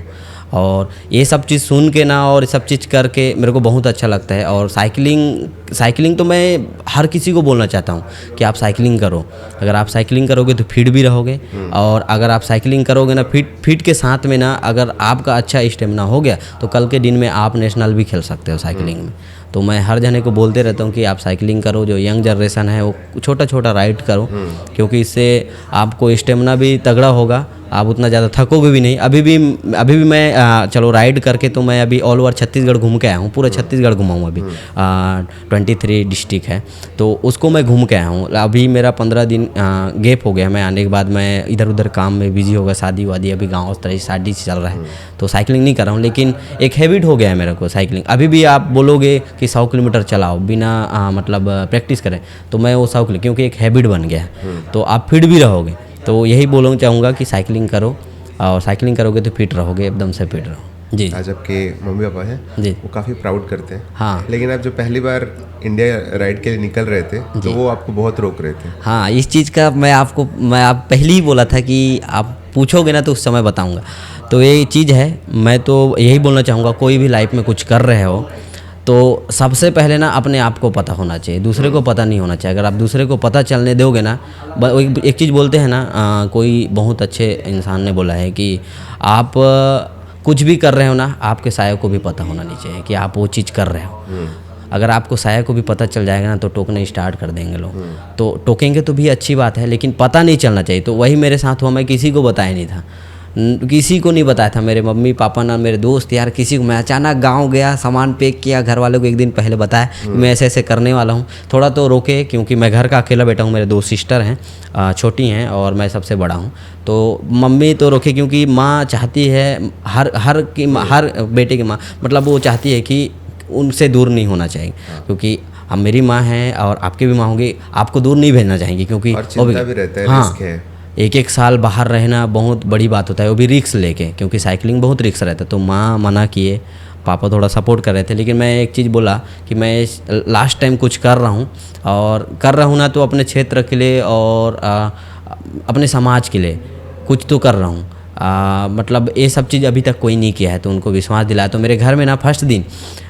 और ये सब चीज़ सुन के ना, और सब चीज़ करके मेरे को बहुत अच्छा लगता है। और साइकिलिंग तो मैं हर किसी को बोलना चाहता हूँ कि आप साइकिलिंग करो। अगर आप साइकिलिंग करोगे तो फिट भी रहोगे, और अगर आप साइकिलिंग करोगे ना फिट के साथ में ना, अगर आपका अच्छा स्टेमिना हो गया तो कल के दिन में आप नेशनल भी खेल सकते हो साइकिलिंग में। तो मैं हर जने को बोलते रहता हूँ कि आप साइकिलिंग करो, जो यंग जनरेशन है वो छोटा छोटा राइड करो, क्योंकि इससे आपको स्टेमिना भी तगड़ा होगा, आप उतना ज़्यादा थकोगे भी नहीं। अभी भी मैं चलो राइड करके तो मैं अभी ऑल ओवर छत्तीसगढ़ घूम के आया हूँ, पूरा छत्तीसगढ़ घुमा हूँ अभी। 23 डिस्ट्रिक्ट है तो उसको मैं घूम के आया हूँ। अभी मेरा 15 दिन गैप हो गया, मैं आने के बाद मैं इधर उधर काम में बिजी हो गया, शादी वादी अभी गाँव तरह शादी चल रहा है, तो साइकिलिंग नहीं कर रहा हूँ। लेकिन एक हैबिट हो गया है मेरे को साइकिलिंग। अभी भी आप बोलोगे कि 100 किलोमीटर चलाओ बिना मतलब प्रैक्टिस करें, तो मैं वो 100 किलोमीटर, क्योंकि एक हैबिट बन गया है, तो आप फिट भी रहोगे। तो यही बोलना चाहूँगा कि साइकिलिंग करो, और साइकिलिंग करोगे तो फिट रहोगे, एकदम से फिट रहो। जी। आज आपके मम्मी पापा हैं जी, वो काफ़ी प्राउड करते हैं। हाँ। लेकिन आप जो पहली बार इंडिया राइड के लिए निकल रहे थे तो वो आपको बहुत रोक रहे थे। हाँ, इस चीज़ का मैं आप पहले ही बोला था कि आप पूछोगे ना तो उस समय बताऊँगा। तो ये चीज़ है, मैं तो यही बोलना चाहूँगा, कोई भी लाइफ में कुछ कर रहे हो तो सबसे पहले ना अपने आप को पता होना चाहिए, दूसरे को पता नहीं होना चाहिए। अगर आप दूसरे को पता चलने दोगे ना, एक चीज़ बोलते हैं ना, कोई बहुत अच्छे इंसान ने बोला है कि आप कुछ भी कर रहे हो ना, आपके साया को भी पता होना नहीं चाहिए कि आप वो चीज़ कर रहे हो। अगर आपको साया को भी पता चल जाएगा ना तो टोकना स्टार्ट कर देंगे लोग। तो टोकेंगे तो भी अच्छी बात है, लेकिन पता नहीं चलना चाहिए। तो वही मेरे साथ हुआ, मैं किसी को बताया नहीं था। किसी को नहीं बताया था, मेरे मम्मी पापा ना मेरे दोस्त यार किसी को। मैं अचानक गांव गया, सामान पैक किया, घर वालों को एक दिन पहले बताया कि मैं ऐसे ऐसे करने वाला हूँ। थोड़ा तो रोके क्योंकि मैं घर का अकेला बेटा हूँ, मेरे 2 सिस्टर हैं, छोटी हैं और मैं सबसे बड़ा हूँ। तो मम्मी तो रोके क्योंकि माँ चाहती है, हर बेटे की माँ मतलब वो चाहती है कि उनसे दूर नहीं होना चाहिए, क्योंकि हम मेरी माँ हैं और आपकी भी माँ होंगी, आपको दूर नहीं भेजना चाहेंगे क्योंकि और चिंता भी रहता है, रिस्क है। एक साल बाहर रहना बहुत बड़ी बात होता है, वो भी रिक्स लेके, क्योंकि साइकिलिंग बहुत रिक्स रहता है। तो माँ मना किए, पापा थोड़ा सपोर्ट कर रहे थे, लेकिन मैं एक चीज़ बोला कि मैं लास्ट टाइम कुछ कर रहा हूँ, और कर रहा हूँ ना तो अपने क्षेत्र के लिए और अपने समाज के लिए कुछ तो कर रहा हूँ। मतलब ये सब चीज़ अभी तक कोई नहीं किया है, तो उनको विश्वास दिलाया। तो मेरे घर में ना फर्स्ट दिन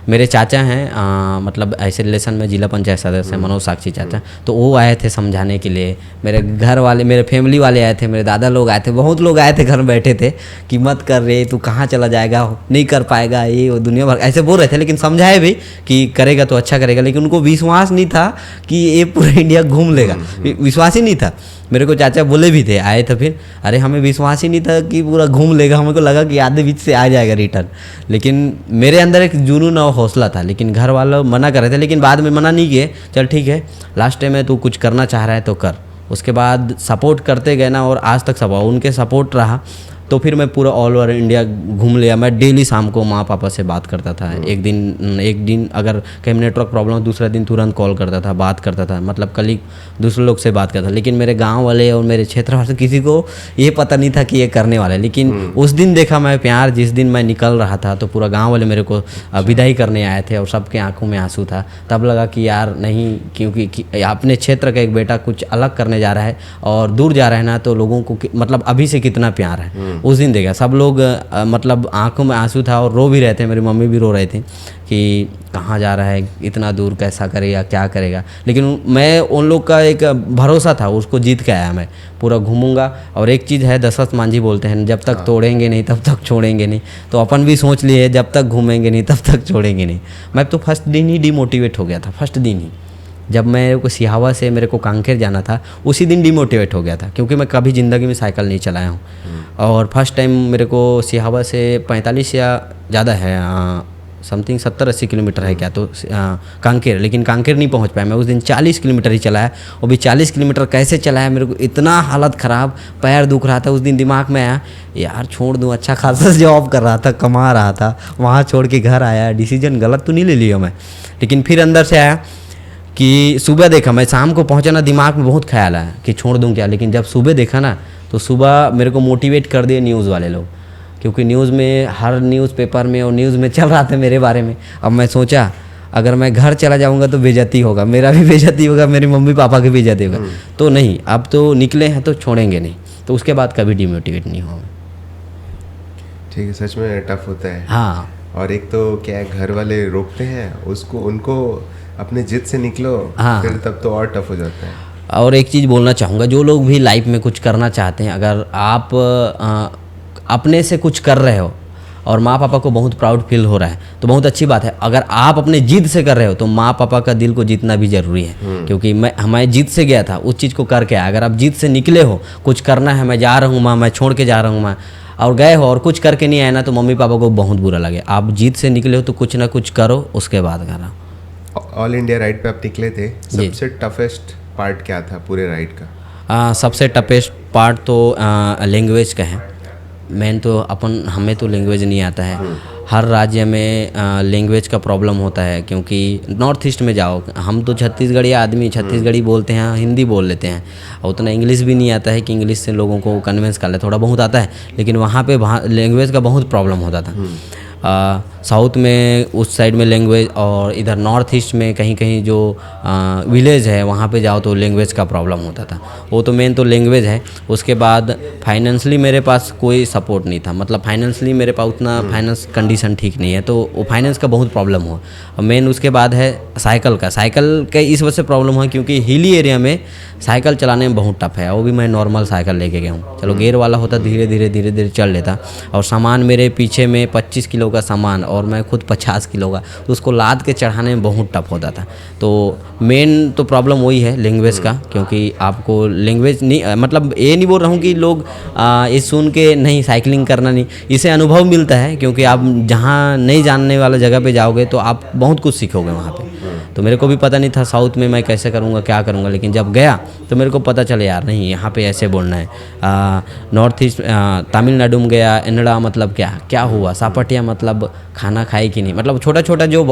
मेरे चाचा हैं, मतलब ऐसे रिलेशन में जिला पंचायत सदस्य हैं मनोज साक्षी चाचा, तो वो आए थे समझाने के लिए। मेरे घर वाले, मेरे फैमिली वाले आए थे, मेरे दादा लोग आए थे, बहुत लोग आए थे, घर में बैठे थे कि मत कर रे, तू कहाँ चला जाएगा, नहीं कर पाएगा, ये वो दुनिया भर ऐसे बोल रहे थे। लेकिन समझाए भी कि करेगा तो अच्छा करेगा, लेकिन उनको विश्वास नहीं था कि ये पूरा इंडिया घूम लेगा, विश्वास ही नहीं था। मेरे को चाचा बोले भी थे, आए थे फिर, अरे हमें विश्वास ही नहीं था कि पूरा घूम लेगा, हमें को लगा कि आधे बीच से आ जाएगा रिटर्न। लेकिन मेरे अंदर एक जुनून और हौसला था, लेकिन घर वालों मना कर रहे थे, लेकिन बाद में मना नहीं किए, चल ठीक है लास्ट टाइम है, तू कुछ करना चाह रहा है तो कर। उसके बाद सपोर्ट करते गए ना, और आज तक सब उनके सपोर्ट रहा। तो फिर मैं पूरा ऑल ओवर इंडिया घूम लिया। मैं डेली शाम को माँ पापा से बात करता था। एक दिन अगर कहीं नेटवर्क प्रॉब्लम हो, दूसरा दिन तुरंत कॉल करता था, बात करता था, मतलब कलीग दूसरे लोग से बात करता था। लेकिन मेरे गांव वाले और मेरे क्षेत्र वाले किसी को ये पता नहीं था कि ये करने वाला है। लेकिन उस दिन देखा मैं प्यार, जिस दिन मैं निकल रहा था तो पूरा गाँव वाले मेरे को विदाई करने आए थे और सबके आंखों में आंसू था। तब लगा कि यार नहीं, क्योंकि अपने क्षेत्र का एक बेटा कुछ अलग करने जा रहा है और दूर जा रहा है ना, तो लोगों को मतलब अभी से कितना प्यार है। उस दिन देखा सब लोग मतलब आंखों में आंसू था और रो भी रहे थे, मेरी मम्मी भी रो रहे थे कि कहाँ जा रहा है, इतना दूर कैसा करेगा, क्या करेगा। लेकिन मैं उन लोग का एक भरोसा था, उसको जीत के आया। मैं पूरा घूमूंगा। और एक चीज़ है, दशरथ मांझी बोलते हैं, जब तक तोड़ेंगे नहीं तब तक छोड़ेंगे नहीं। तो अपन भी सोच लिए जब तक घूमेंगे नहीं तब तक छोड़ेंगे नहीं। मैं तो फर्स्ट दिन ही डिमोटिवेट हो गया था, फर्स्ट दिन ही। जब मेरे को सिहावा से मेरे को कांकेर जाना था, उसी दिन डिमोटिवेट हो गया था, क्योंकि मैं कभी ज़िंदगी में साइकिल नहीं चलाया हूँ। और फर्स्ट टाइम मेरे को सिहावा से 45 या ज़्यादा है, समथिंग 70-80 किलोमीटर है क्या, तो कांकेर, लेकिन कांकेर नहीं पहुंच पाया। मैं उस दिन 40 किलोमीटर ही चलाया, और भी 40 किलोमीटर कैसे चलाया, मेरे को इतना हालत ख़राब, पैर दुख रहा था। उस दिन दिमाग में आया यार छोड़ दूँ, अच्छा खासा जॉब कर रहा था, कमा रहा था, वहाँ छोड़ के घर आया, डिसीजन गलत तो नहीं ले लिया मैं। लेकिन फिर अंदर से आया कि सुबह देखा, मैं शाम को पहुँचा ना, दिमाग में बहुत ख्याल आया कि छोड़ दूँ क्या। लेकिन जब सुबह देखा ना, तो सुबह मेरे को मोटिवेट कर दिए न्यूज़ वाले लोग, क्योंकि न्यूज़ में हर न्यूज़पेपर में और न्यूज़ में चल रहा था मेरे बारे में। अब मैं सोचा अगर मैं घर चला जाऊंगा तो बेइज्जती होगा, मेरा भी बेइज्जती होगा, मेरी मम्मी पापा की बेइज्जती होगा। तो नहीं, अब तो निकले हैं तो छोड़ेंगे नहीं। तो उसके बाद कभी डिमोटिवेट नहीं होगा। ठीक है, सच में टफ होता है। हाँ, और एक तो क्या है, घर वाले रोकते हैं उसको, उनको अपने जिद से निकलो, हाँ, फिर तब तो और टफ हो जाता है। और एक चीज़ बोलना चाहूँगा, जो लोग भी लाइफ में कुछ करना चाहते हैं, अगर आप अपने से कुछ कर रहे हो और माँ पापा को बहुत प्राउड फील हो रहा है तो बहुत अच्छी बात है। अगर आप अपने जिद से कर रहे हो तो माँ पापा का दिल को जीतना भी ज़रूरी है, क्योंकि मैं जिद से गया था, उस चीज़ को करके आया। अगर आप जिद से निकले हो, कुछ करना है, मैं जा रहा हूँ माँ, मैं छोड़ के जा रहा हूँ माँ, और गए हो और कुछ करके नहीं आए ना, तो मम्मी पापा को बहुत बुरा लगे। आप जिद से निकले हो तो कुछ ना कुछ करो, उसके बाद करो। ऑल इंडिया राइड पे आप निकले थे, सबसे टफेस्ट पार्ट क्या था पूरे राइड का? सबसे टफेस्ट पार्ट तो लैंग्वेज का है। मेन तो हमें तो लैंग्वेज नहीं आता है। हर राज्य में लैंग्वेज का प्रॉब्लम होता है, क्योंकि नॉर्थ ईस्ट में जाओ, हम तो छत्तीसगढ़ी आदमी, छत्तीसगढ़ी बोलते हैं, हिंदी बोल लेते हैं, और उतना इंग्लिश भी नहीं आता है कि इंग्लिश से लोगों को कन्विंस कर ले। थोड़ा बहुत आता है, लेकिन वहाँ पे लैंग्वेज का बहुत प्रॉब्लम होता था। साउथ में उस साइड में लैंग्वेज, और इधर नॉर्थ ईस्ट में कहीं कहीं जो विलेज है वहाँ पे जाओ तो लैंग्वेज का प्रॉब्लम होता था। वो तो मेन तो लैंग्वेज है। उसके बाद फाइनेंशली मेरे पास कोई सपोर्ट नहीं था, मतलब फाइनेंशली मेरे पास उतना फाइनेंस कंडीशन ठीक नहीं है, तो वो फाइनेंस का बहुत प्रॉब्लम हुआ। और मेन उसके बाद है साइकिल का इस वजह से प्रॉब्लम हुआ क्योंकि हिली एरिया में साइकिल चलाने में बहुत टफ है। वो भी मैं नॉर्मल साइकिल लेके गया हूँ, चलो गेयर वाला होता धीरे धीरे चल लेता। और सामान मेरे पीछे में 25 किलो किलो का सामान और मैं खुद 50 किलो का, तो उसको लाद के चढ़ाने में बहुत टफ होता था। तो मेन तो प्रॉब्लम वही है लैंग्वेज का, क्योंकि आपको लैंग्वेज नहीं, मतलब ये नहीं बोल रहा हूँ कि लोग ये सुन के नहीं साइकिलिंग करना नहीं, इसे अनुभव मिलता है, क्योंकि आप जहाँ नहीं जानने वाला जगह पे जाओगे तो आप बहुत कुछ सीखोगे वहाँ पे। तो मेरे को भी पता नहीं था साउथ में मैं कैसे करूँगा क्या करूँगा, लेकिन जब गया तो मेरे को पता चले यार नहीं यहाँ पे ऐसे बोलना है। नॉर्थ ईस्ट तमिलनाडु में गया, एनड़ा मतलब क्या क्या हुआ, सापटिया मतलब खाना खाए कि नहीं, मतलब छोटा छोटा जो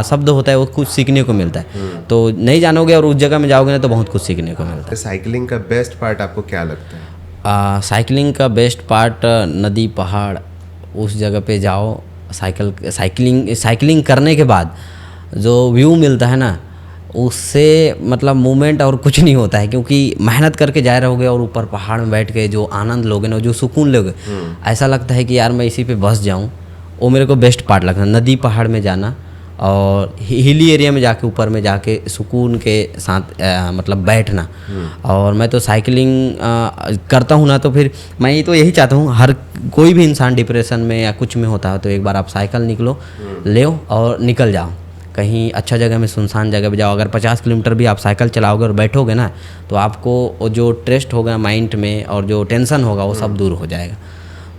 शब्द होता है वो कुछ सीखने को मिलता है। तो नहीं जानोगे और उस जगह में जाओगे ना तो बहुत कुछ सीखने को मिलता है। साइकिलिंग का बेस्ट पार्ट आपको क्या लगता है? साइकिलिंग का बेस्ट पार्ट नदी पहाड़, उस जगह पे जाओ, साइकिलिंग करने के बाद जो व्यू मिलता है ना, उससे मतलब मूवमेंट और कुछ नहीं होता है, क्योंकि मेहनत करके जा रहोगे और ऊपर पहाड़ में बैठ के जो आनंद लोगे ना, जो सुकून लोगे, ऐसा लगता है कि यार मैं इसी पे बस जाऊं। वो मेरे को बेस्ट पार्ट लगता है, नदी पहाड़ में जाना और हिली एरिया में जाके ऊपर में जाके सुकून के साथ मतलब बैठना। और मैं तो साइकिलिंग करता हूँ ना, तो फिर मैं ये तो यही चाहता हूँ हर कोई भी इंसान डिप्रेशन में या कुछ में होता है तो एक बार आप साइकिल निकलो, ले और निकल जाओ कहीं अच्छा जगह में, सुनसान जगह पे जाओ। अगर 50 किलोमीटर भी आप साइकिल चलाओगे और बैठोगे ना, तो आपको जो स्ट्रेस होगा माइंड में और जो टेंशन होगा वो सब दूर हो जाएगा।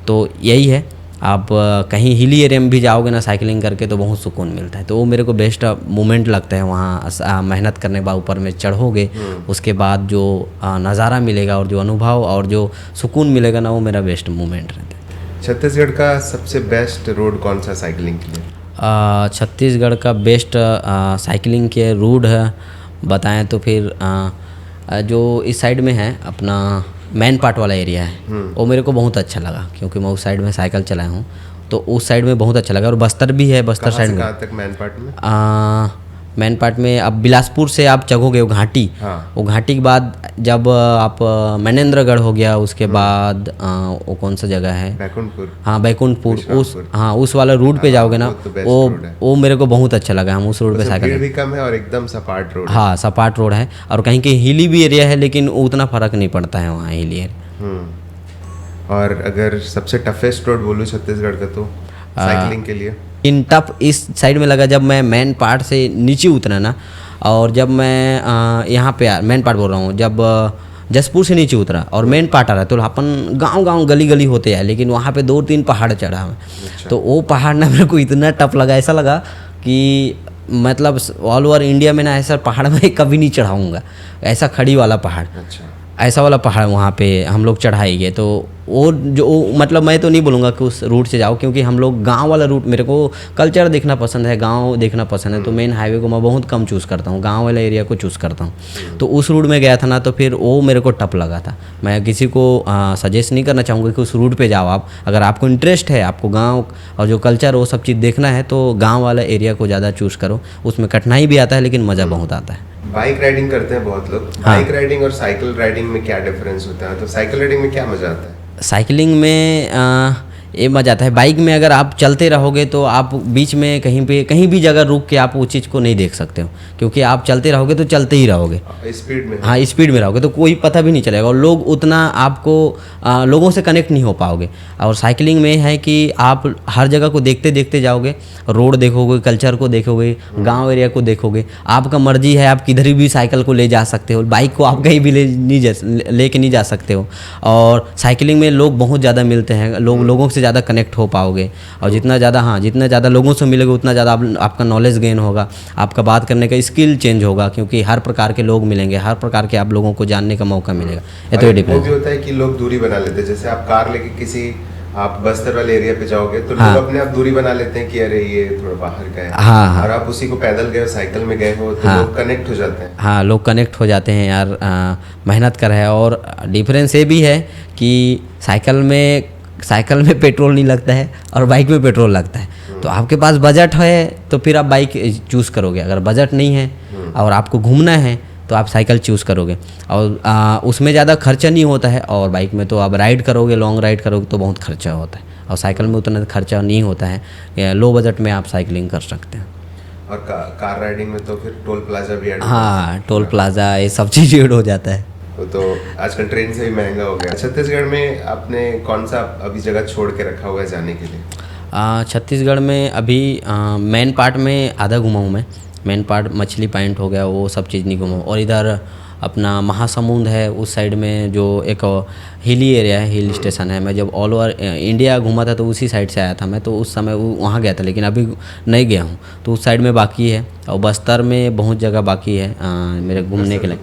तो यही है, आप कहीं हिली एरिया में भी जाओगे ना साइकिलिंग करके तो बहुत सुकून मिलता है। तो वो मेरे को बेस्ट मोमेंट लगता है वहाँ मेहनत करने के बाद ऊपर में चढ़ोगे, उसके बाद जो नज़ारा मिलेगा और जो अनुभव और जो सुकून मिलेगा ना, वो मेरा बेस्ट मोमेंट रहता है। छत्तीसगढ़ का सबसे बेस्ट रोड कौन सा साइकिलिंग के लिए? छत्तीसगढ़ का बेस्ट साइकिलिंग के रूट है बताएं तो फिर जो इस साइड में है अपना मैन पार्ट वाला एरिया है, वो मेरे को बहुत अच्छा लगा, क्योंकि मैं उस साइड में साइकिल चलाया हूँ तो उस साइड में बहुत अच्छा लगा। और बस्तर भी है, बस्तर साइड में। कहाँ तक मैन पार्ट में? मैन पार्ट में अब बिलासपुर से आप चढ़ोगे वो घाटी, वो घाटी के बाद जब आप मनेंद्रगढ़ हो गया, उसके बाद वो कौन सा जगह है, बैकुंठपुर। हाँ बैकुंठपुर, उस वाला रूट पे जाओगे ना, वो मेरे को बहुत अच्छा लगा। हम उस रोड पे साइकिल, भीड़ भी कम है और एकदम सपाट रोड। हाँ सपाट रोड है, और कहीं कहीं हिली भी एरिया है, लेकिन उतना फर्क नहीं पड़ता है वहाँ हिली एरिया। और अगर सबसे टफेस्ट रोड बोलूँ छत्तीसगढ़ का तो साइकिलिंग के लिए इन टफ इस साइड में लगा जब मैं मेन पार्ट से नीचे उतरा ना, और जब मैं यहाँ पे मेन पार्ट बोल रहा हूँ, जब जसपुर से नीचे उतरा और मेन पार्ट आ रहा है, तो अपन गांव गली गली होते हैं, लेकिन वहाँ पे 2-3 पहाड़ चढ़ा मैं। अच्छा। तो वो पहाड़ ना मेरे को इतना टफ लगा, ऐसा लगा कि मतलब ऑल ओवर इंडिया में ना ऐसा पहाड़ मैं कभी नहीं चढ़ाऊँगा, ऐसा खड़ी वाला पहाड़। अच्छा। ऐसा वाला पहाड़ वहाँ पे हम लोग चढ़ाई गए। तो वो जो मतलब मैं तो नहीं बोलूँगा कि उस रूट से जाओ, क्योंकि हम लोग गांव वाला रूट, मेरे को कल्चर देखना पसंद है, गांव देखना पसंद है, तो मेन हाईवे को मैं बहुत कम चूज़ करता हूँ, गांव वाला एरिया को चूज़ करता हूँ। तो उस रूट में गया था ना, तो फिर वो मेरे को टफ लगा था। मैं किसी को सजेस्ट नहीं करना चाहूँगा कि उस रूट पर जाओ आप। अगर आपको इंटरेस्ट है, आपको गाँव और जो कल्चर वो सब चीज़ देखना है, तो गाँव वाला एरिया को ज़्यादा चूज़ करो। उसमें कठिनाई भी आता है लेकिन मज़ा बहुत आता है। बाइक राइडिंग करते हैं बहुत लोग, बाइक राइडिंग और साइकिल राइडिंग में क्या डिफरेंस होता है? तो साइकिल राइडिंग में क्या मजा आता है? साइकिलिंग में ये मजा आता है, बाइक में अगर आप चलते रहोगे तो आप बीच में कहीं भी जगह रुक के आप वो चीज़ को नहीं देख सकते हो, क्योंकि आप चलते रहोगे तो चलते ही रहोगे, स्पीड में। हाँ स्पीड में रहोगे तो कोई पता भी नहीं चलेगा, और लोग उतना आपको लोगों से कनेक्ट नहीं हो पाओगे। और साइकिलिंग में है कि आप हर जगह को देखते देखते जाओगे, रोड देखोगे, कल्चर को देखोगे, गाँव एरिया को देखोगे, आपका मर्जी है, आप किधर भी साइकिल को ले जा सकते हो, बाइक को आप कहीं भी लेके नहीं जा सकते हो। और साइकिलिंग में लोग बहुत ज़्यादा मिलते हैं, लोगों से ज़्यादा कनेक्ट हो पाओगे, और जितना ज़्यादा लोगों से मिलोगे उतना ज़्यादा आपका नॉलेज गेन होगा, आपका बात करने का स्किल चेंज होगा, क्योंकि हर प्रकार के लोग मिलेंगे, हर प्रकार के आप लोगों को जानने का मौका मिलेगा। ये तो डिफरेंस भी होता है कि लोग दूरी बना लेते हैं, जैसे आप कार लेके किसी आप बस्तर वाले एरिया पे जाओगे तो लोग अपने आप दूरी बना लेते हैं कि अरे ये थोड़ा बाहर का है, और आप उसी को पैदल गए हो, साइकिल में गए हो, तो लोग कनेक्ट हो जाते हैं। हाँ, लोग कनेक्ट हो जाते हैं यार, मेहनत कर रहे हैं। और डिफरेंस ये भी है कि साइकिल में पेट्रोल नहीं लगता है और बाइक में पेट्रोल लगता है। तो आपके पास बजट है तो फिर आप बाइक चूज़ करोगे, अगर बजट नहीं है और आपको घूमना है तो आप साइकिल चूज़ करोगे, और उसमें ज़्यादा खर्चा नहीं होता है। और बाइक में तो आप राइड करोगे, लॉन्ग राइड करोगे तो बहुत खर्चा होता है, और साइकिल में उतना खर्चा नहीं होता है, लो बजट में आप साइकिलिंग कर सकते हैं। और कार राइडिंग में तो फिर टोल प्लाजा भी ऐड, हाँ टोल प्लाजा ये सब चीज़ ऐड हो जाता है। तो आजकल ट्रेन से भी महंगा हो गया। छत्तीसगढ़ में आपने कौन सा अभी जगह छोड़ के रखा हुआ है जाने के लिए? छत्तीसगढ़ में अभी मेन पार्ट में आधा घुमा हूँ मैं। मेन पार्ट मछली पॉइंट हो गया, वो सब चीज़ नहीं घुमा हूँ। और इधर अपना महासमुंद है, उस साइड में जो एक हिली एरिया है, हिल स्टेशन है। मैं जब ऑल ओवर इंडिया घूमा था तो उसी साइड से आया था मैं, तो उस समय वहाँ गया था, लेकिन अभी नहीं गया हूँ। तो उस साइड में बाकी है। और बस्तर में बहुत जगह बाकी है मेरे घूमने के लिए।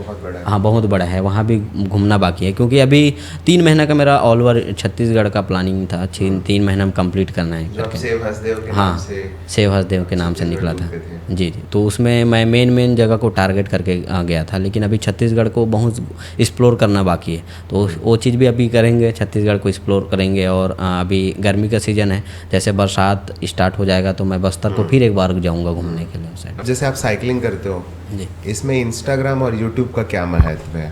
हाँ, बहुत बड़ा है, वहाँ भी घूमना बाकी है, क्योंकि अभी 3 महीना का मेरा ऑल ओवर छत्तीसगढ़ का प्लानिंग था। 3 महीना में कंप्लीट करना है करके। सेव हसदेव के हाँ, नाम से सेव हसदेव के नाम से निकला था। जी जी। तो उसमें मैं मेन जगह को टारगेट करके गया था, लेकिन अभी छत्तीसगढ़ को बहुत एक्सप्लोर करना बाकी है। तो वो चीज़ भी अभी करेंगे, छत्तीसगढ़ को एक्सप्लोर करेंगे। और अभी गर्मी का सीज़न है, जैसे बरसात स्टार्ट हो जाएगा तो मैं बस्तर को फिर एक बार जाऊँगा घूमने के लिए उस साइड। जैसे आप साइकिलिंग करते हो जी। इसमें इंस्टाग्राम और यूट्यूब का क्या महत्व है?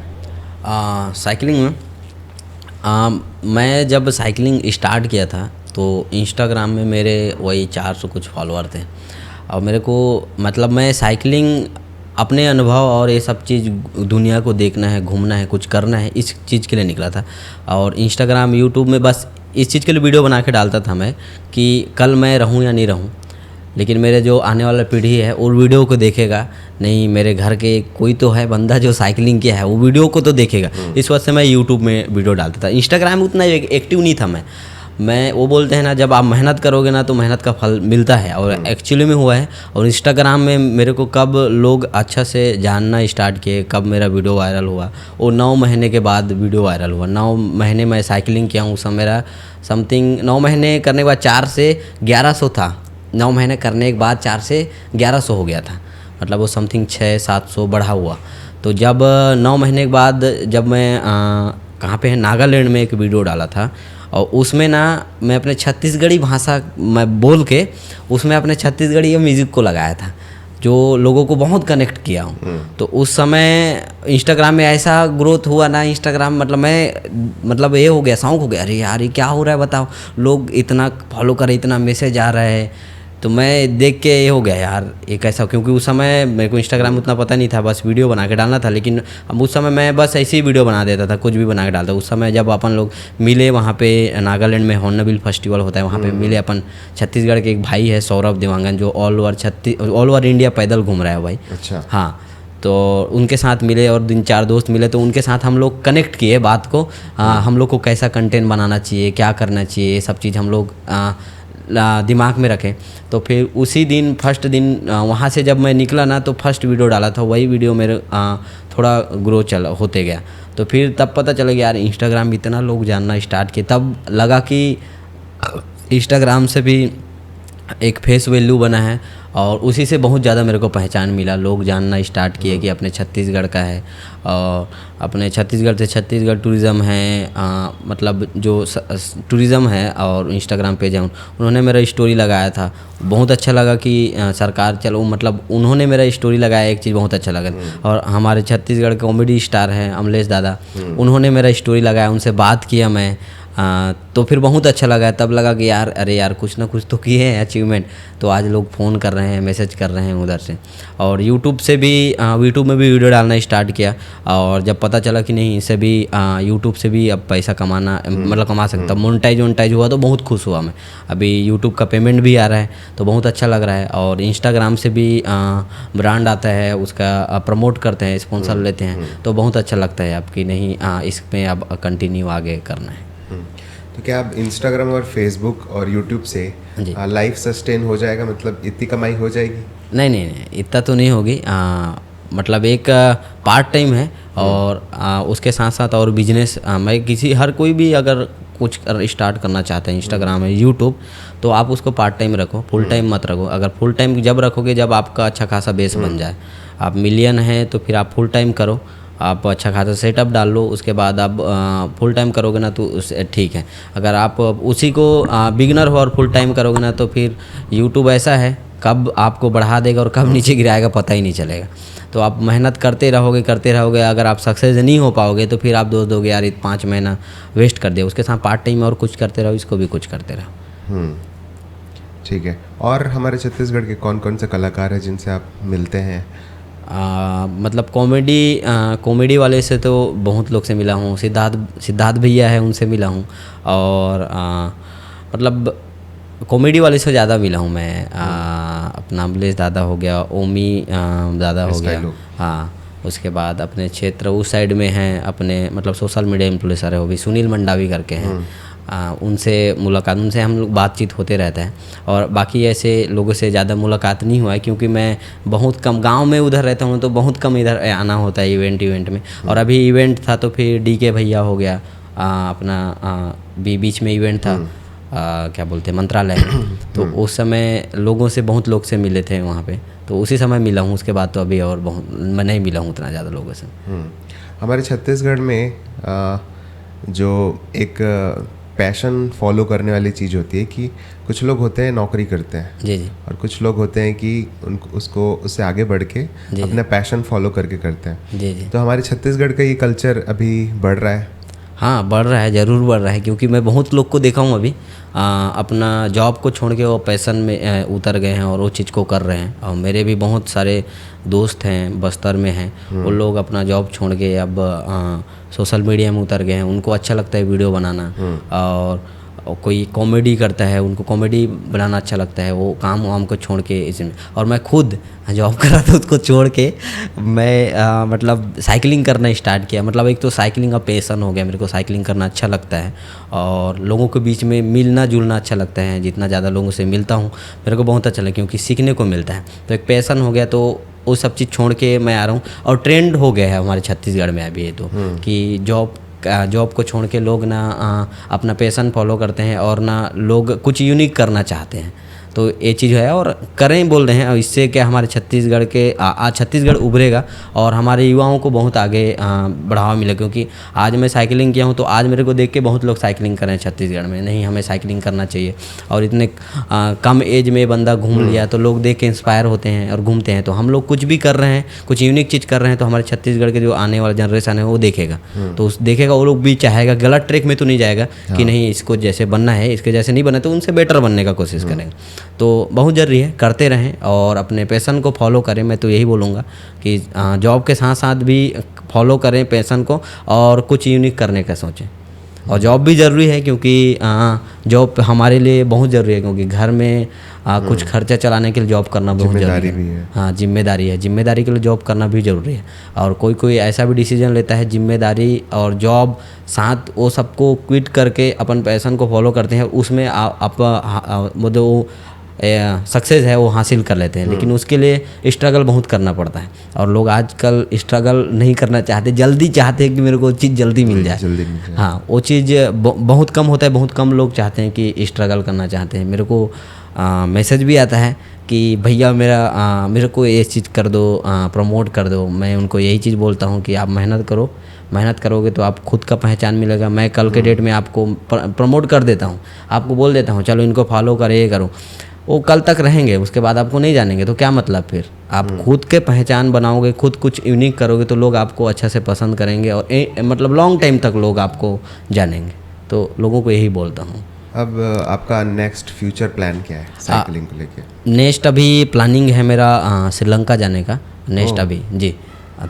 साइकिलिंग में मैं जब साइकिलिंग स्टार्ट किया था तो इंस्टाग्राम में मेरे वही 400 कुछ फॉलोअर थे। और मेरे को मतलब मैं साइकिलिंग अपने अनुभव और ये सब चीज़ दुनिया को देखना है, घूमना है, कुछ करना है, इस चीज़ के लिए निकला था। और इंस्टाग्राम यूट्यूब में बस इस चीज़ के लिए वीडियो बना के डालता था मैं कि कल मैं रहूँ या नहीं रहूँ, लेकिन मेरे जो आने वाला पीढ़ी है वो वीडियो को देखेगा नहीं। मेरे घर के कोई तो है बंदा जो साइकिलिंग किया है, वो वीडियो को तो देखेगा। इस वजह से मैं यूट्यूब में वीडियो डालता था। इंस्टाग्राम में उतना एक्टिव नहीं था मैं वो बोलते हैं ना, जब आप मेहनत करोगे ना तो मेहनत का फल मिलता है, और एक्चुअली में हुआ है। और इंस्टाग्राम में मेरे को कब लोग अच्छा से जानना स्टार्ट किए, कब मेरा वीडियो वायरल हुआ, वो 9 महीने के बाद वीडियो वायरल हुआ। 9 महीने मैं साइकिलिंग किया हूँ, उस समय मेरा समथिंग 9 महीने करने के बाद 4 से 1100 था। 9 महीने करने के बाद 4 से 1100 हो गया था, मतलब वो समथिंग 600-700 बढ़ा हुआ। तो जब 9 महीने के बाद जब मैं कहाँ पे है, नागालैंड में एक वीडियो डाला था, और उसमें ना मैं अपने छत्तीसगढ़ी भाषा मैं बोल के उसमें अपने छत्तीसगढ़ी म्यूज़िक को लगाया था, जो लोगों को बहुत कनेक्ट किया हूँ। तो उस समय इंस्टाग्राम में ऐसा ग्रोथ हुआ ना, इंस्टाग्राम मतलब ये हो गया, शौक हो गया, अरे यार ये क्या हो रहा है बताओ, लोग इतना फॉलो कर रहे, इतना मैसेज आ रहा है। तो मैं देख के ये हो गया यार ये कैसा, क्योंकि उस समय मेरे को इंस्टाग्राम उतना पता नहीं था, बस वीडियो बना के डालना था। लेकिन अब उस समय मैं बस ऐसे ही वीडियो बना देता था, कुछ भी बना के डालता। उस समय जब अपन लोग मिले वहाँ पे नागालैंड में हॉर्नबिल फेस्टिवल होता है, वहाँ पे मिले अपन। छत्तीसगढ़ के एक भाई है सौरभ देवांगन, जो ऑल ओवर इंडिया पैदल घूम रहा है भाई। अच्छा। हाँ, तो उनके साथ मिले और 3-4 दोस्त मिले, तो उनके साथ हम लोग कनेक्ट किए बात को। हम लोग को कैसा कंटेंट बनाना चाहिए, क्या करना चाहिए, ये सब चीज़ हम लोग दिमाग में रखें। तो फिर उसी दिन फर्स्ट दिन वहाँ से जब मैं निकला ना, तो फर्स्ट वीडियो डाला था, वही वीडियो मेरे थोड़ा ग्रो होते गया। तो फिर तब पता चला कि यार इंस्टाग्राम इतना लोग जानना स्टार्ट किए। तब लगा कि इंस्टाग्राम से भी एक फेस वैल्यू बना है, और उसी से बहुत ज़्यादा मेरे को पहचान मिला। लोग जानना स्टार्ट किए कि अपने छत्तीसगढ़ का है, और अपने छत्तीसगढ़ से छत्तीसगढ़ टूरिज़्म है, मतलब जो टूरिज़्म है, और इंस्टाग्राम पेज है, उन्होंने मेरा स्टोरी लगाया था। बहुत अच्छा लगा कि सरकार चलो, मतलब उन्होंने मेरा स्टोरी लगाया, एक चीज़ बहुत अच्छा लगा। और हमारे छत्तीसगढ़ के कॉमेडी स्टार हैं अमलेश दादा, उन्होंने मेरा स्टोरी लगाया, उनसे बात किया मैं। तो फिर बहुत अच्छा लगा। तब लगा कि यार अरे यार कुछ ना कुछ तो किए हैं अचीवमेंट। तो आज लोग फ़ोन कर रहे हैं, मैसेज कर रहे हैं उधर से। और यूट्यूब से भी यूट्यूब में भी वीडियो डालना स्टार्ट किया, और जब पता चला कि नहीं इससे भी यूट्यूब से भी अब पैसा कमाना, मतलब कमा सकता, मोनेटाइज हुआ, तो बहुत खुश हुआ मैं। अभी यूट्यूब का पेमेंट भी आ रहा है, तो बहुत अच्छा लग रहा है। और इंस्टाग्राम से भी ब्रांड आता है, उसका प्रमोट करते हैं, स्पॉन्सर लेते हैं, तो बहुत अच्छा लगता है आपकी नहीं इसमें अब कंटिन्यू आगे करना है। तो क्या अब इंस्टाग्राम और फेसबुक और यूट्यूब से लाइफ सस्टेन हो जाएगा, मतलब इतनी कमाई हो जाएगी? नहीं, इतना तो नहीं होगी। मतलब एक पार्ट टाइम है, और उसके साथ साथ और बिजनेस मैं हर कोई भी अगर कुछ स्टार्ट करना चाहते हैं इंस्टाग्राम है, यूट्यूब, तो आप उसको पार्ट टाइम रखो, फुल टाइम मत रखो। अगर फुल टाइम जब रखोगे, जब आपका अच्छा खासा बेस बन जाए, आप मिलियन है, तो फिर आप फुल टाइम करो, आप अच्छा खासा सेटअप डाल लो, उसके बाद आप फुल टाइम करोगे ना तो ठीक है। अगर आप उसी को बिगनर हो और फुल टाइम करोगे ना, तो फिर यूट्यूब ऐसा है, कब आपको बढ़ा देगा और कब नीचे गिराएगा पता ही नहीं चलेगा। तो आप मेहनत करते रहोगे, अगर आप सक्सेस नहीं हो पाओगे तो फिर आप दोस्त दोगे यार 5 महीना वेस्ट कर दिया। उसके साथ पार्ट टाइम और कुछ करते रहो, इसको भी कुछ करते रहो। ठीक है। और हमारे छत्तीसगढ़ के कौन कौन से कलाकार हैं जिनसे आप मिलते हैं? मतलब कॉमेडी वाले से तो बहुत लोग से मिला हूँ। सिद्धार्थ भैया है, उनसे मिला हूँ। और मतलब कॉमेडी वाले से ज़्यादा मिला हूँ मैं। अपना अमलेश दादा हो गया, ओमी दादा हो गया। हाँ, उसके बाद अपने क्षेत्र उस साइड में हैं अपने, मतलब सोशल मीडिया इन्फ्लुएंसर है वो भी, सुनील मंडावी करके हैं। उनसे मुलाकात, उनसे हम लोग बातचीत होते रहता है। और बाकी ऐसे लोगों से ज़्यादा मुलाकात नहीं हुआ है, क्योंकि मैं बहुत कम गांव में उधर रहता हूँ, तो बहुत कम इधर आना होता है इवेंट में। और अभी इवेंट था तो फिर DK भैया हो गया, अपना बीच में इवेंट था, क्या बोलते हैं, मंत्रालय में। तो उस समय लोगों से, बहुत लोग से मिले थे वहाँ पे, तो उसी समय मिला हूँ। उसके बाद तो अभी और बहुत मैं नहीं मिला हूँ उतना ज़्यादा लोगों से। हमारे छत्तीसगढ़ में जो एक पैशन फॉलो करने वाली चीज़ होती है कि कुछ लोग होते हैं नौकरी करते हैं जी जी, और कुछ लोग होते हैं कि उनको उसको उससे आगे बढ़ के अपना पैशन फॉलो करके करते हैं। जी जी। तो हमारे छत्तीसगढ़ का ये कल्चर अभी बढ़ रहा है। हाँ, बढ़ रहा है, ज़रूर बढ़ रहा है, क्योंकि मैं बहुत लोग को देखा हूँ अभी अपना जॉब को छोड़ के वो पैशन में उतर गए हैं और वो चीज़ को कर रहे हैं। और मेरे भी बहुत सारे दोस्त हैं बस्तर में हैं, वो लोग अपना जॉब छोड़ के अब सोशल मीडिया में उतर गए हैं। उनको अच्छा लगता है वीडियो बनाना, और कोई कॉमेडी करता है, उनको कॉमेडी बनाना अच्छा लगता है, वो काम वाम को छोड़ के इसमें। और मैं खुद जॉब कर रहा था, उसको छोड़ के मैं मतलब साइकिलिंग करना स्टार्ट किया। मतलब एक तो साइकिलिंग का पैसन हो गया मेरे को, साइकिलिंग करना अच्छा लगता है और लोगों के बीच में मिलना जुलना अच्छा लगता है। जितना ज़्यादा लोगों से मिलता हूँ मेरे को बहुत अच्छा लगता है, क्योंकि सीखने को मिलता है। तो एक पैसन हो गया, तो वो सब चीज़ छोड़ के मैं आ रहा हूँ। और ट्रेंड हो गया है हमारे छत्तीसगढ़ में अभी ये तो, कि जॉब को छोड़ के लोग ना अपना पैशन फॉलो करते हैं, और ना लोग कुछ यूनिक करना चाहते हैं। तो ये चीज़ है, और करें बोल रहे हैं। और इससे क्या हमारे छत्तीसगढ़ के छत्तीसगढ़ उभरेगा और हमारे युवाओं को बहुत आगे बढ़ावा मिलेगा। क्योंकि आज मैं साइकिलिंग किया हूँ, तो आज मेरे को देख के बहुत लोग साइकिलिंग कर रहे हैं छत्तीसगढ़ में। नहीं, हमें साइकिलिंग करना चाहिए। और इतने कम एज में बंदा घूम लिया, तो लोग देख के इंस्पायर होते हैं और घूमते हैं। तो हम लोग कुछ भी कर रहे हैं, कुछ यूनिक चीज़ कर रहे हैं, तो हमारे छत्तीसगढ़ के जो आने वाला जनरेशन है वो देखेगा। तो उस देखेगा, वो लोग भी चाहेगा, गलत ट्रैक में तो नहीं जाएगा कि नहीं इसको जैसे बनना है, इसके जैसे नहीं बना, तो उनसे बेटर बनने का कोशिश करेंगे। तो बहुत ज़रूरी है, करते रहें और अपने पैशन को फॉलो करें। मैं तो यही बोलूँगा कि जॉब के साथ साथ भी फॉलो करें पैशन को, और कुछ यूनिक करने का सोचें। और जॉब भी ज़रूरी है, क्योंकि जॉब हमारे लिए बहुत ज़रूरी है, क्योंकि घर में कुछ खर्चा चलाने के लिए जॉब करना बहुत ज़रूरी है। हाँ, जिम्मेदारी है, जिम्मेदारी के लिए जॉब करना भी ज़रूरी है। और कोई कोई ऐसा भी डिसीजन लेता है, जिम्मेदारी और जॉब साथ, वो सबको क्विट करके अपन पैशन को फॉलो करते हैं, उसमें आप मतलब सक्सेस है वो हासिल कर लेते हैं। लेकिन उसके लिए स्ट्रगल बहुत करना पड़ता है, और लोग आजकल स्ट्रगल नहीं करना चाहते, जल्दी चाहते हैं कि मेरे को चीज़ जल्दी मिल जाए। हाँ, वो चीज़ बहुत कम होता है, बहुत कम लोग चाहते हैं कि स्ट्रगल करना चाहते हैं। मेरे को मैसेज भी आता है कि भैया मेरे को ये चीज़ कर दो, प्रमोट कर दो। मैं उनको यही चीज़ बोलता हूँ कि आप मेहनत करो, मेहनत करोगे तो आप खुद का पहचान मिलेगा। मैं कल के डेट में आपको प्रमोट कर देता हूँ, आपको बोल देता हूँ चलो इनको फॉलो करे, ये करो। वो कल तक रहेंगे, उसके बाद आपको नहीं जानेंगे, तो क्या मतलब फिर? आप खुद के पहचान बनाओगे, खुद कुछ यूनिक करोगे, तो लोग आपको अच्छे से पसंद करेंगे, और मतलब लॉन्ग टाइम तक लोग आपको जानेंगे। तो लोगों को यही बोलता हूँ। अब आपका नेक्स्ट फ्यूचर प्लान क्या है साइकिलिंग को लेके? नेक्स्ट अभी प्लानिंग है मेरा श्रीलंका जाने का, नेक्स्ट अभी जी।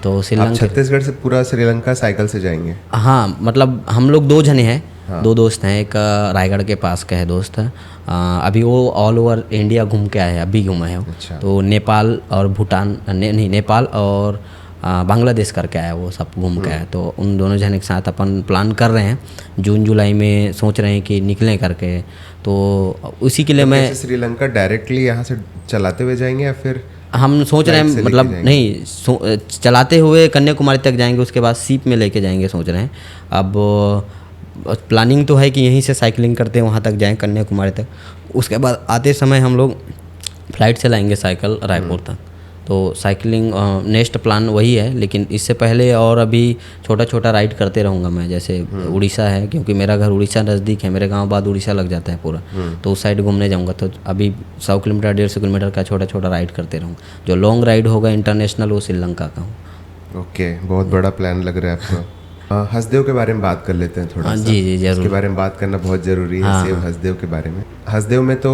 तो श्रीलंका, छत्तीसगढ़ से पूरा श्रीलंका साइकिल से जाएंगे? हाँ, मतलब हम लोग 2 जने हैं। हाँ। 2 दोस्त हैं, एक रायगढ़ के पास का है दोस्त है, अभी वो ऑल ओवर इंडिया घूम के आए हैं, अभी घूमा है वो। अच्छा। तो नेपाल और भूटान नहीं, नेपाल और बांग्लादेश करके आया, वो सब घूम के आया। तो उन दोनों जने के साथ अपन प्लान कर रहे हैं, जून जुलाई में सोच रहे हैं कि निकलें करके। तो उसी के लिए मैं श्रीलंका डायरेक्टली यहाँ से चलाते हुए जाएंगे, या फिर हम सोच रहे हैं, मतलब नहीं, चलाते हुए कन्याकुमारी तक जाएंगे, उसके बाद सीप में लेके जाएंगे सोच रहे हैं। अब प्लानिंग तो है कि यहीं से साइकिलिंग करते वहाँ तक जाएं, कन्याकुमारी तक। उसके बाद आते समय हम लोग फ्लाइट से लाएंगे साइकिल रायपुर तक। तो साइकिलिंग नेक्स्ट प्लान वही है। लेकिन इससे पहले और अभी छोटा छोटा राइड करते रहूँगा मैं, जैसे उड़ीसा है, क्योंकि मेरा घर उड़ीसा नज़दीक है, मेरे गांव बाद उड़ीसा लग जाता है पूरा। तो उस साइड घूमने जाऊँगा। तो अभी 100 किलोमीटर 150 किलोमीटर का छोटा छोटा राइड करते रहूँगा। जो लॉन्ग राइड होगा इंटरनेशनल, वो श्रीलंका का हूँ। ओके, बहुत बड़ा प्लान लग रहा है आपको। हसदेव के बारे में बात कर लेते हैं थोड़ा सा। जी जरूर, इसके बारे में बात करना बहुत ज़रूरी है। सेव हसदेव के बारे में, हसदेव में तो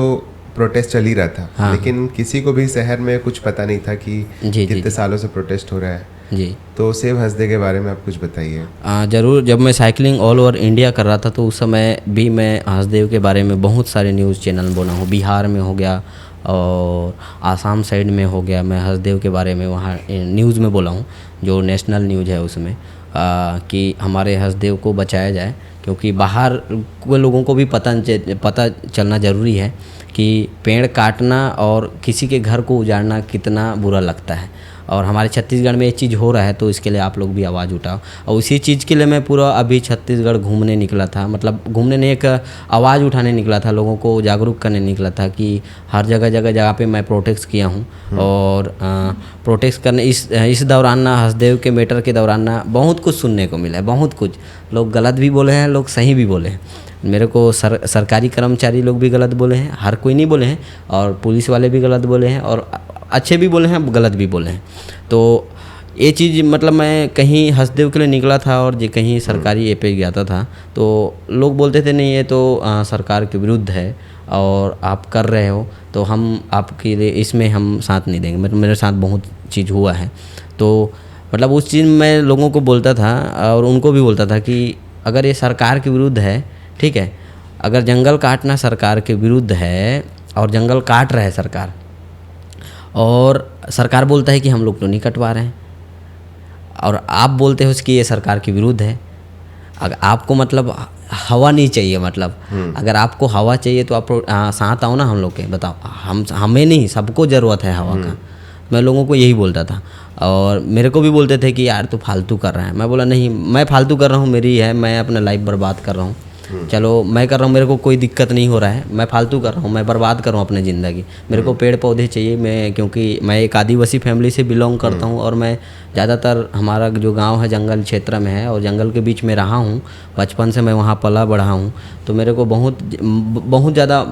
प्रोटेस्ट चल ही रहा था। लेकिन किसी को भी शहर में कुछ पता नहीं था कि कितने सालों से प्रोटेस्ट हो रहा है। जी। तो सेव हंसदे के बारे में आप कुछ बताइए। ज़रूर, जब मैं साइकिलिंग ऑल ओवर इंडिया कर रहा था तो उस समय भी मैं हंसदेव के बारे में बहुत सारे न्यूज़ चैनल बोला हूँ। बिहार में हो गया और आसाम साइड में हो गया, मैं हंसदेव के बारे में वहाँ न्यूज़ में बोला हूँ, जो नेशनल न्यूज़ है उसमें, कि हमारे हंसदेव को बचाया जाए, क्योंकि बाहर के लोगों को भी पता चलना ज़रूरी है कि पेड़ काटना और किसी के घर को उजाड़ना कितना बुरा लगता है। और हमारे छत्तीसगढ़ में ये चीज़ हो रहा है, तो इसके लिए आप लोग भी आवाज़ उठाओ। और उसी चीज़ के लिए मैं पूरा अभी छत्तीसगढ़ घूमने निकला था, मतलब घूमने नहीं, एक आवाज़ उठाने निकला था, लोगों को जागरूक करने निकला था कि हर जगह पे मैं प्रोटेस्ट किया हूँ। और प्रोटेस्ट करने इस दौरान ना, हंसदेव के मैटर के दौरान ना, बहुत कुछ सुनने को मिला है, बहुत कुछ। लोग गलत भी बोले हैं, लोग सही भी बोले हैं। मेरे को सरकारी कर्मचारी लोग भी गलत बोले हैं, हर कोई नहीं बोले हैं, और पुलिस वाले भी गलत बोले हैं, और अच्छे भी बोले हैं, गलत भी बोले हैं। तो ये चीज़, मतलब मैं कहीं हंसदेव के लिए निकला था और जो कहीं सरकारी ए पे गया था, तो लोग बोलते थे नहीं, ये तो सरकार के विरुद्ध है और आप कर रहे हो, तो हम आपके लिए इसमें हम साथ नहीं देंगे। मेरे साथ बहुत चीज़ हुआ है। तो मतलब उस चीज़ में लोगों को बोलता था और उनको भी बोलता था कि अगर ये सरकार के विरुद्ध है, ठीक है, अगर जंगल काटना सरकार के विरुद्ध है और जंगल काट रहा है सरकार, और सरकार बोलता है कि हम लोग तो नहीं कटवा रहे हैं, और आप बोलते हो कि ये सरकार के विरुद्ध है। अगर आपको मतलब हवा नहीं चाहिए, मतलब अगर आपको हवा चाहिए तो आप साथ आओ ना हम लोग के, बताओ। हमें नहीं, सबको ज़रूरत है हवा का। मैं लोगों को यही बोलता था, और मेरे को भी बोलते थे कि यार तू फालतू कर रहा है। मैं बोला नहीं, मैं फालतू कर रहा हूँ, मेरी है, मैं अपना लाइफ बर्बाद कर रहा हूँ। चलो मैं कर रहा हूँ, मेरे को कोई दिक्कत नहीं हो रहा है, मैं फालतू कर रहा हूँ, मैं बर्बाद कर रहा हूँ अपनी ज़िंदगी। मेरे को पेड़ पौधे चाहिए, मैं क्योंकि मैं एक आदिवासी फैमिली से बिलोंग करता हूँ, और मैं ज़्यादातर, हमारा जो गांव है जंगल क्षेत्र में है, और जंगल के बीच में रहा हूँ, बचपन से मैं वहाँ पला बढ़ा हूँ। तो मेरे को बहुत ज़्यादा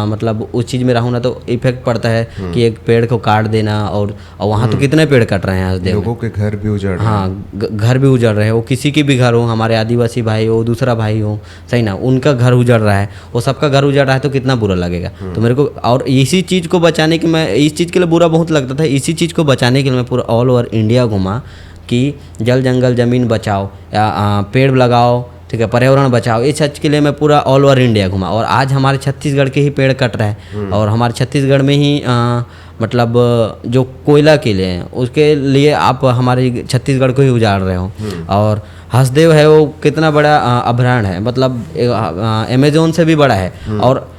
मतलब उस चीज़ में रहूँ ना, तो इफेक्ट पड़ता है कि एक पेड़ को काट देना, और वहाँ तो कितने पेड़ कट रहे हैं हंसदेव में। लोगों के घर भी उजड़ रहे हैं। हाँ, घर भी उजड़ रहे हैं, वो किसी की भी घर हो, हमारे आदिवासी भाई हो, दूसरा भाई हो, सही ना, उनका घर उजड़ रहा है, वो सबका घर उजड़ रहा है, तो कितना बुरा लगेगा। तो मेरे को, और इसी चीज़ को बचाने की, मैं इस चीज़ के लिए बुरा बहुत लगता था, इसी चीज़ को बचाने के लिए मैं पूरा ऑल ओवर इंडिया घूमा कि जल जंगल ज़मीन बचाओ, या पेड़ लगाओ, ठीक है, पर्यावरण बचाओ। इस चीज़ के लिए मैं पूरा ऑल ओवर इंडिया घूमा, और आज हमारे छत्तीसगढ़ के ही पेड़ कट रहा है, और हमारे छत्तीसगढ़ में ही मतलब जो कोयला के लिए हैं, उसके लिए आप हमारे छत्तीसगढ़ को ही उजाड़ रहे हो। और हंसदेव है वो कितना बड़ा अभयारण्य है, मतलब अमेज़न से भी बड़ा है, और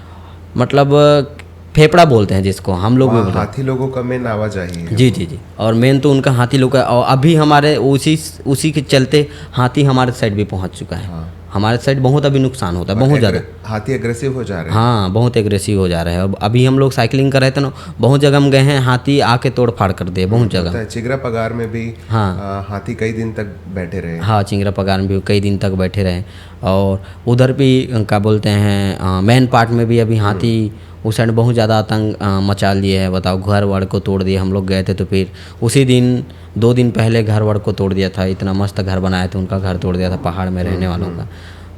मतलब फेफड़ा बोलते हैं जिसको हम लोग भी बोलते हैं। हाथी लोगों का मेन आवाजाही है। जी, और मेन तो उनका हाथी लोग का, और अभी हमारे उसी के चलते हाथी हमारे साइड भी पहुंच चुका है। हमारे साइड बहुत अभी नुकसान होता है, बहुत ज़्यादा। हाथी एग्रेसिव हो जा रहे हैं। हाँ, बहुत एग्रेसिव हो जा रहे हैं। अब अभी हम लोग साइकिलिंग कर रहे थे ना, बहुत जगह हम गए हैं, हाथी आके तोड़ फाड़ कर दिए, बहुत जगह। चिंगरा पगार में भी हाँ, हाथी कई दिन तक बैठे रहे। हाँ, चिंगरा पगार में भी कई दिन तक बैठे रहे, और उधर भी क्या बोलते हैं, मेन पार्ट में भी अभी हाथी उस साइड बहुत ज़्यादा आतंक मचा लिए है। बताओ, घर वड़ को तोड़ दिए। हम लोग गए थे तो फिर उसी दिन 2 दिन पहले घर वड़ को तोड़ दिया था। इतना मस्त घर बनाए थे, उनका घर तोड़ दिया था, पहाड़ में रहने वालों का।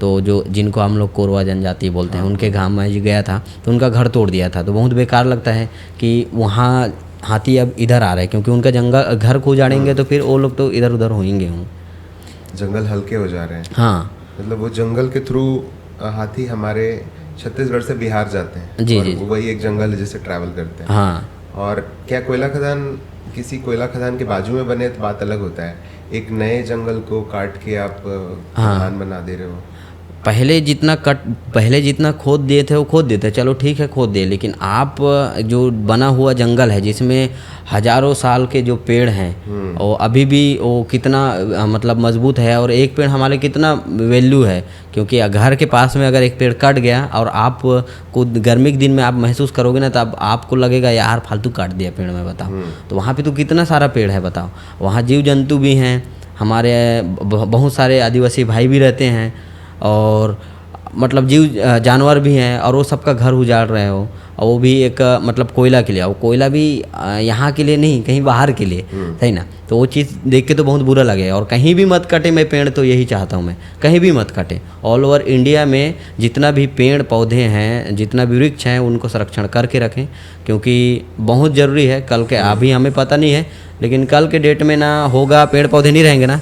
तो जो जिनको हम लोग कोरवा जनजाति बोलते हैं, उनके गाँव में गया था तो उनका घर तोड़ दिया था। तो बहुत बेकार लगता है कि वहाँ हाथी अब इधर आ रहे हैं, क्योंकि उनका जंगल घर को उजाड़ेंगे तो फिर वो लोग तो इधर उधर होंगे। जंगल हल्के हो जा रहे हैं। हाँ, मतलब वो जंगल के थ्रू हाथी हमारे छत्तीसगढ़ से बिहार जाते हैं। जी। वही एक जंगल है जिससे ट्रैवल करते हैं। हाँ, और क्या कोयला खदान किसी कोयला खदान के बाजू में बने तो बात अलग होता है, एक नए जंगल को काट के आप खदान बना दे रहे हो। पहले जितना खोद दिए थे वो खोद देते, चलो ठीक है खोद दिए, लेकिन आप जो बना हुआ जंगल है जिसमें हजारों साल के जो पेड़ हैं, और अभी भी वो कितना मतलब मजबूत है, और एक पेड़ हमारे कितना वैल्यू है, क्योंकि घर के पास में अगर एक पेड़ कट गया और आप को गर्मी के दिन में आप महसूस करोगे ना, तब आपको लगेगा यार फालतू काट दिया पेड़ में, बताओ। तो वहाँ पे तो कितना सारा पेड़ है, बताओ। वहाँ जीव जंतु भी हैं, हमारे बहुत सारे आदिवासी भाई भी रहते हैं, और मतलब जीव जानवर भी हैं, और वो सबका घर उजाड़ रहे हो, और वो भी एक मतलब कोयला के लिए। वो कोयला भी यहाँ के लिए नहीं, कहीं बाहर के लिए, सही ना। तो वो चीज़ देख के तो बहुत बुरा लगे। और कहीं भी मत कटे, मैं पेड़ तो यही चाहता हूँ, मैं कहीं भी मत कटे। ऑल ओवर इंडिया में जितना भी पेड़ पौधे हैं, जितना भी वृक्ष हैं, उनको संरक्षण करके रखें, क्योंकि बहुत ज़रूरी है। कल के अभी हमें पता नहीं है, लेकिन कल के डेट में ना होगा, पेड़ पौधे नहीं रहेंगे ना,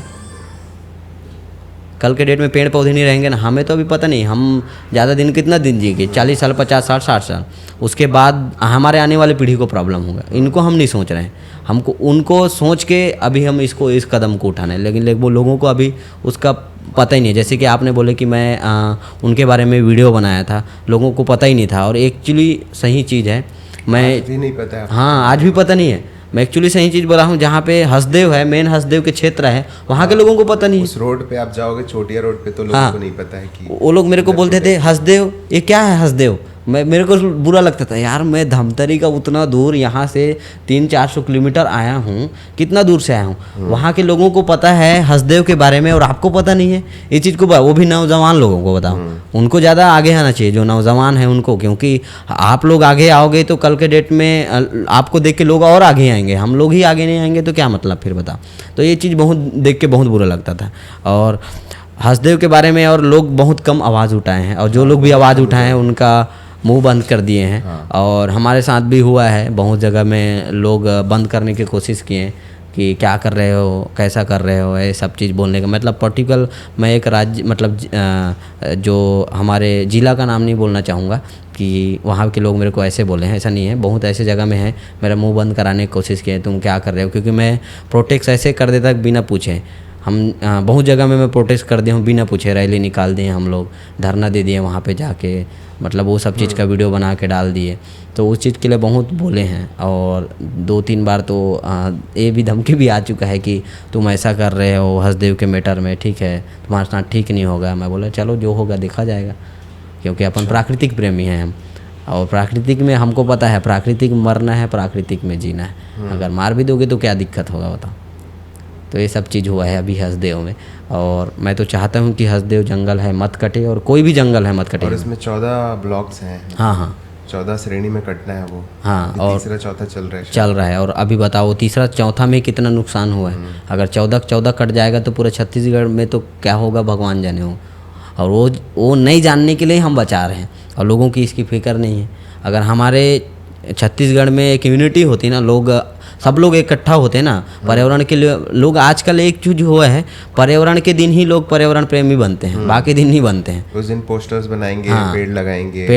कल के डेट में पेड़ पौधे नहीं रहेंगे ना, हमें तो अभी पता नहीं, हम ज़्यादा दिन कितना दिन जिएंगे, 40 साल, 50 साल, 60 साल, उसके बाद हमारे आने वाली पीढ़ी को प्रॉब्लम होगा। इनको हम नहीं सोच रहे हैं, हमको उनको सोच के अभी हम इस कदम को उठाना है, लेकिन वो लोगों को अभी उसका पता ही नहीं है। जैसे कि आपने बोले कि मैं उनके बारे में वीडियो बनाया था, लोगों को पता ही नहीं था, और एक्चुअली सही चीज़ है। मैं भी नहीं पता है, हाँ, आज भी पता नहीं है। मैं एक्चुअली सही चीज़ बोला हूँ, जहाँ पे हसदेव है, मेन हसदेव के क्षेत्र है, वहाँ के लोगों को पता नहीं है। उस रोड पे आप जाओगे, छोटिया रोड पे, तो लोगों को नहीं पता है कि वो लोग मेरे को बोलते थे हसदेव, ये क्या है हसदेव। मेरे को बुरा लगता था यार, मैं धमतरी का उतना दूर यहाँ से 300-400 किलोमीटर आया हूँ, कितना दूर से आया हूँ, वहाँ के लोगों को पता है हसदेव के बारे में और आपको पता नहीं है। ये चीज़ को वो भी नौजवान लोगों को बताओ, उनको ज़्यादा आगे आना चाहिए, जो नौजवान है उनको, क्योंकि आप लोग आगे आओगे तो कल के डेट में आपको देख के लोग और आगे आएंगे, हम लोग ही आगे नहीं आएंगे तो क्या मतलब फिर बताओ। तो ये चीज़ बहुत देख के बहुत बुरा लगता था। और हसदेव के बारे में और लोग बहुत कम आवाज़ उठाए हैं, और जो लोग भी आवाज़ उठाए हैं उनका मुंह बंद कर दिए हैं। और हमारे साथ भी हुआ है, बहुत जगह में लोग बंद करने की कोशिश किए हैं कि क्या कर रहे हो, कैसा कर रहे हो, ये सब चीज़ बोलने का मतलब पर्टिकुलर मैं एक राज्य मतलब जो हमारे ज़िला का नाम नहीं बोलना चाहूँगा कि वहाँ के लोग मेरे को ऐसे बोले हैं, ऐसा नहीं है, बहुत ऐसे जगह में है मेरा मुंह बंद कराने की कोशिश किए, तुम क्या कर रहे हो, क्योंकि मैं प्रोटेक्ट ऐसे कर देता बिना पूछे। हम बहुत जगह में मैं प्रोटेस्ट कर दिया हूँ बिना पूछे, रैली निकाल दिए हम लोग, धरना दे दिए वहाँ पे जाके, मतलब वो सब चीज़ का वीडियो बना के डाल दिए। तो उस चीज़ के लिए बहुत बोले हैं, और 2-3 बार तो ये भी धमकी भी आ चुका है कि तुम ऐसा कर रहे हो हसदेव के मैटर में, ठीक है तुम्हारे साथ ठीक नहीं होगा। मैं बोला चलो जो होगा देखा जाएगा, क्योंकि अपन प्राकृतिक प्रेमी हैं हम, और प्राकृतिक में हमको पता है प्राकृतिक में मरना है, प्राकृतिक में जीना है। अगर मार भी दोगे तो क्या दिक्कत होगा बताओ। तो ये सब चीज़ हुआ है अभी हसदेव में, और मैं तो चाहता हूँ कि हसदेव जंगल है मत कटे, और कोई भी जंगल है मत कटे। और इसमें 14 ब्लॉक्स हैं। हाँ 14 श्रेणी में कटना है वो। हाँ, और तीसरा चौथा चल रहा है। और अभी बताओ तीसरा चौथा में कितना नुकसान हुआ है। अगर 14 कट जाएगा तो पूरे छत्तीसगढ़ में तो क्या होगा भगवान जाने हो। और वो नहीं जानने के लिए हम बचा रहे हैं, और लोगों की इसकी फिक्र नहीं है। अगर हमारे छत्तीसगढ़ में एक यूनिटी होती ना, लोग सब लोग इकट्ठा होते ना पर्यावरण के लिए, लोग आजकल एक चीज हुआ है, पर्यावरण के दिन ही लोग पर्यावरण प्रेमी बनते हैं, बाकी दिन नहीं बनते हैं। उस दिन पोस्टर्स बनाएंगे, पेड़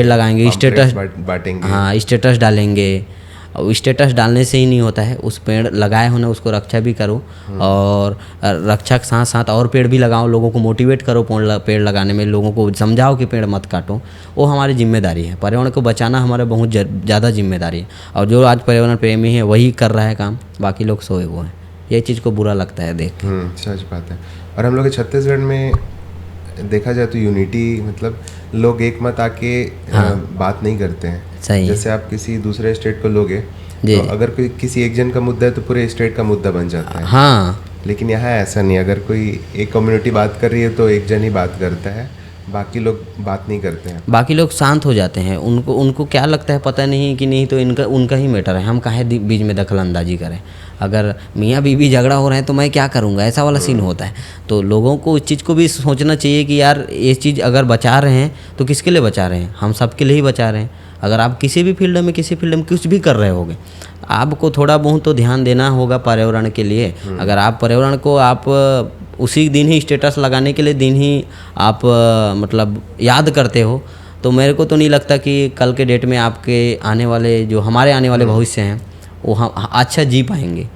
लगाएंगे, स्टेटस बांटेंगे, हाँ स्टेटस डालेंगे। और स्टेटस डालने से ही नहीं होता है, उस पेड़ लगाए हो ना उसको रक्षा भी करो, और रक्षा के साथ साथ और पेड़ भी लगाओ, लोगों को मोटिवेट करो पेड़ लगाने में, लोगों को समझाओ कि पेड़ मत काटो। वो हमारी जिम्मेदारी है, पर्यावरण को बचाना हमारा बहुत ज़्यादा जिम्मेदारी है। और जो आज पर्यावरण प्रेमी है वही कर रहा है काम, बाकी लोग सोए हुए हैं। ये चीज़ को बुरा लगता है देख के। सच बात है। और हम लोग छत्तीसगढ़ में देखा जाए तो यूनिटी मतलब लोग एक मत आके बात नहीं करते हैं। सही, जैसे आप किसी दूसरे स्टेट को लोगे तो अगर कोई किसी एक जन का मुद्दा है तो पूरे स्टेट का मुद्दा बन जाता है। हाँ, लेकिन यहाँ ऐसा नहीं, अगर कोई एक कम्युनिटी बात कर रही है तो एक जन ही बात करता है, बाकी लोग बात नहीं करते हैं, बाकी लोग शांत हो जाते हैं। उनको क्या लगता है पता नहीं कि नहीं, तो उनका ही मैटर है, हम काहे बीच में दखल अंदाजी करें। अगर मियाँ बीवी झगड़ा हो रहे हैं तो मैं क्या करूँगा, ऐसा वाला सीन होता है। तो लोगों को इस चीज़ को भी सोचना चाहिए कि यार ये चीज़ अगर बचा रहे हैं तो किसके लिए बचा रहे हैं, हम सब के लिए ही बचा रहे हैं। अगर आप किसी फील्ड में कुछ भी कर रहे होगे, आपको थोड़ा बहुत तो ध्यान देना होगा पर्यावरण के लिए। अगर आप पर्यावरण को आप उसी दिन ही स्टेटस लगाने के लिए दिन ही आप मतलब याद करते हो, तो मेरे को तो नहीं लगता कि कल के डेट में आपके आने वाले जो हमारे आने वाले भविष्य हैं वो हम अच्छा जी पाएंगे।